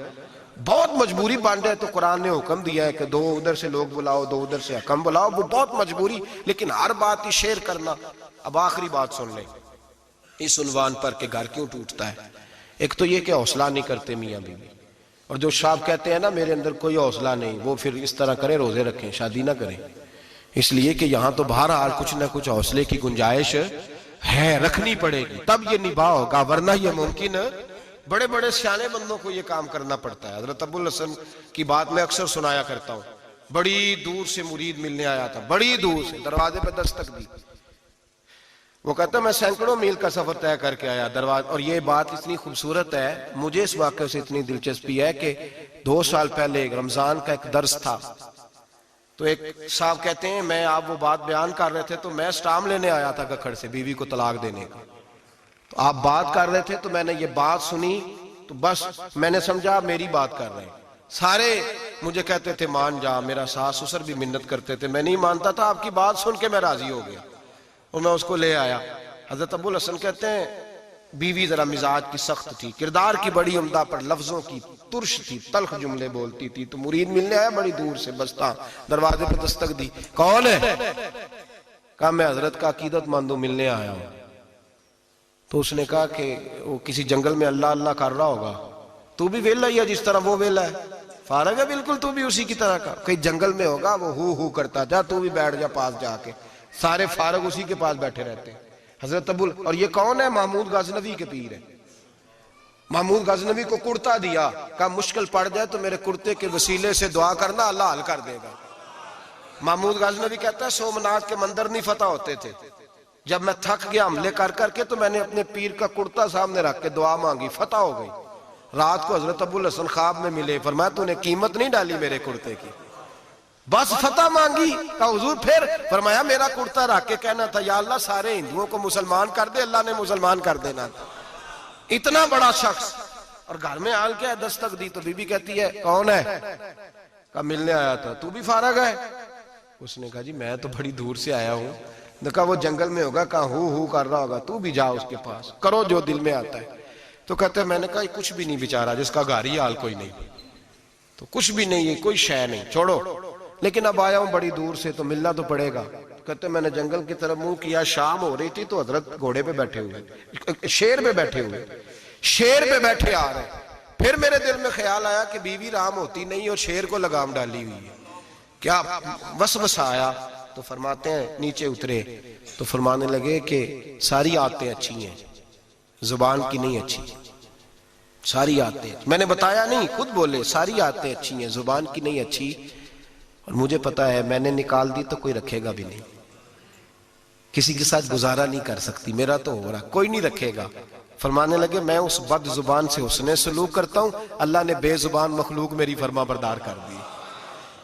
A: بہت مجبوری بانٹے تو قرآن نے حکم دیا ہے کہ 2 ادھر سے لوگ بلاؤ، 2 ادھر سے حکم بلاؤ، وہ بہت مجبوری، لیکن ہر بات ہی شیئر کرنا. اب آخری بات سن لیں اس عنوان پر کہ گھر کیوں ٹوٹتا ہے. ایک تو یہ کہ حوصلہ نہیں کرتے میاں بیوی، اور جو شاب کہتے ہیں نا میرے اندر کوئی حوصلہ نہیں، وہ پھر اس طرح کریں، روزے رکھیں، شادی نہ کریں، اس لیے کہ یہاں تو بہرحال کچھ نہ کچھ حوصلے کی گنجائش ہے، رکھنی پڑے گی تب یہ نباہ ہوگا، ورنہ یہ ممکن بڑے بڑے سیانے بندوں کو یہ کام کرنا پڑتا ہے۔ حضرت ابو الحسن کی بات میں اکثر سنایا کرتا ہوں، بڑی دور سے مرید ملنے آیا تھا، بڑی دور سے، دروازے پہ دستک دی، وہ کہتا میں سینکڑوں میل کا سفر طے کر کے آیا دروازے، اور یہ بات اتنی خوبصورت ہے، مجھے اس واقعے سے اتنی دلچسپی ہے کہ 2 سال پہلے رمضان کا ایک درس تھا، تو ایک صاحب کہتے ہیں میں آپ وہ بات بیان کر رہے تھے تو میں سٹام لینے آیا تھا گکھڑ سے بیوی کو طلاق دینے کا، تو آپ بات کر رہے تھے تو میں نے یہ بات سنی تو بس میں نے سمجھا میری بات کر رہے ہیں، سارے مجھے کہتے تھے مان جا، میرا ساس سسر بھی منت کرتے تھے، میں نہیں مانتا تھا، آپ کی بات سن کے میں راضی ہو گیا اور میں اس کو لے آیا۔ حضرت ابو الحسن کہتے ہیں بیوی ذرا مزاج کی سخت تھی، کردار کی بڑی عمدہ، پر لفظوں کی ترش تھی، تلخ جملے بولتی تھی، تو مرید ملنے آیا بڑی دور سے، بستا دروازے پہ دستک دی، کون ہے؟ کہا میں حضرت کا عقیدت مندوں ملنے آیا ہوں، تو اس نے کہا کہ وہ کسی جنگل میں اللہ اللہ کر رہا ہوگا، تو بھی ویلا ہی ہے جس طرح وہ ویلا ہے، فارغ ہے بالکل تو بھی اسی کی طرح کا، کہیں جنگل میں ہوگا وہ ہو کرتا، جا تو بھی بیٹھ جا پاس جا کے، سارے فارغ اسی کے پاس بیٹھے رہتے ہیں۔ حضرت ابو، اور یہ کون ہے؟ محمود غزنوی کے پیر ہے، محمود غزنوی کو کرتا دیا، کہا مشکل پڑ جائے تو میرے کرتے کے وسیلے سے دعا کرنا، اللہ حل کر دے گا۔ محمود غزنوی کہتا ہے سومناتھ کے مندر نہیں فتح ہوتے تھے، جب میں تھک گیا حملے کر کر کے تو میں نے اپنے پیر کا کرتا سامنے رکھ کے دعا مانگی، فتح ہو گئی۔ رات کو حضرت ابو الحسن خواب میں ملے، فرمایا تو نے قیمت نہیں ڈالی میرے کرتے کی، بس فتح مانگی؟ کہا حضور پھر؟ فرمایا میرا کرتا رکھ کے کہنا تھا یا اللہ سارے ہندوؤں کو مسلمان کر دے، اللہ نے مسلمان کر دینا تھا۔ اتنا بڑا شخص، اور گھر میں آل کیا ہے، دستک دی، تو بی بی کہتی ہے کون ہے؟ کہا ملنے آیا تھا، تو بھی فارغ ہے؟ اس نے کہا جی میں تو بڑی دور سے آیا ہوں، نے کہا وہ جنگل میں ہوگا، کہا ہو کر رہا ہوگا، تو بھی جا اس کے پاس، کرو جو دل میں آتا ہے۔ تو کہتے ہیں میں نے کہا یہ کچھ بھی نہیں بیچارہ، جس کا گھر ہی حال کوئی نہیں، تو کچھ بھی نہیں ہے، کوئی شے نہیں، چھوڑو، لیکن اب آیا ہوں بڑی دور سے تو ملنا تو پڑے گا۔ کہتے ہیں میں نے جنگل کی طرف منہ کیا، شام ہو رہی تھی تو حضرت گھوڑے پہ بیٹھے ہوئے، شیر پہ بیٹھے ہوئے، شیر پہ بیٹھے آ رہے ہیں۔ پھر میرے دل میں خیال آیا کہ بیوی رام ہوتی نہیں اور شیر کو لگام ڈالی ہوئی ہے، کیا وسوسہ آیا؟ تو فرماتے ہیں نیچے اترے تو فرمانے لگے کہ ساری عادتیں اچھی ہیں، زبان کی نہیں اچھی، ساری عادتیں، میں نے بتایا نہیں، خود بولے ساری عادتیں اچھی ہیں، زبان کی نہیں اچھی، اور مجھے پتا ہے میں نے نکال دی تو کوئی رکھے گا بھی نہیں، کسی کے ساتھ گزارا نہیں کر سکتی، میرا تو ہو رہا کوئی نہیں رکھے گا۔ فرمانے لگے میں اس بد زبان سے حسن سلوک کرتا ہوں، اللہ نے بے زبان مخلوق میری فرما بردار کر دی،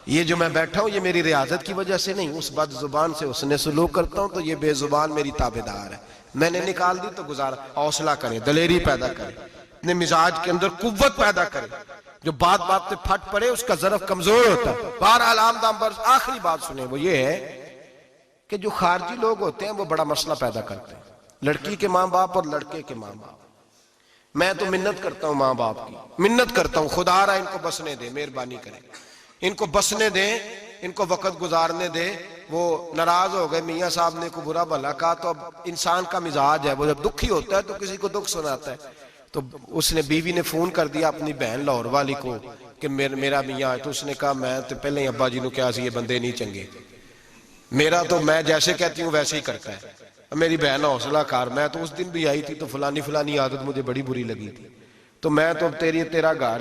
A: یہ جو میں بیٹھا ہوں یہ میری ریاضت کی وجہ سے نہیں، اس بد زبان سے حسن سلوک کرتا ہوں تو یہ بے زبان میری تابعدار ہے، میں نے نکال دی تو گزارا۔ حوصلہ کریں، دلیری پیدا کریں، اپنے مزاج کے اندر قوت پیدا کریں، جو بات بات پہ پھٹ پڑے اس کا ظرف کمزور ہوتا ہے۔ بہرحال آمدام برس آخری بات سنیں، وہ یہ ہے کہ جو خارجی لوگ ہوتے ہیں وہ بڑا مسئلہ پیدا کرتے ہیں، لڑکی کے ماں باپ اور لڑکے کے ماں باپ۔ میں تو منت کرتا ہوں ماں باپ کی، منت کرتا ہوں خدا را ان کو بسنے دے، مہربانی کریں، ان کو بسنے دیں، ان کو وقت گزارنے دیں۔ وہ ناراض ہو گئے، میاں صاحب نے کو برا بھلا کہا، تو اب انسان کا مزاج ہے، وہ جب دکھی ہوتا ہے تو کسی کو دکھ سناتا ہے، تو اس نے بیوی نے فون کر دیا اپنی بہن لاہور والی کو کہ میرا میاں ہے، تو اس نے کہا میں تو پہلے ہی ابا جی نے کہا سی یہ بندے نہیں چنگے، میرا تو میں جیسے کہتی ہوں ویسے ہی کرتا ہے، میری بہن حوصلہ کار، میں تو اس دن بھی آئی تھی تو فلانی عادت مجھے بڑی بری لگی تھی، تو میں تو تیرا گھر ہے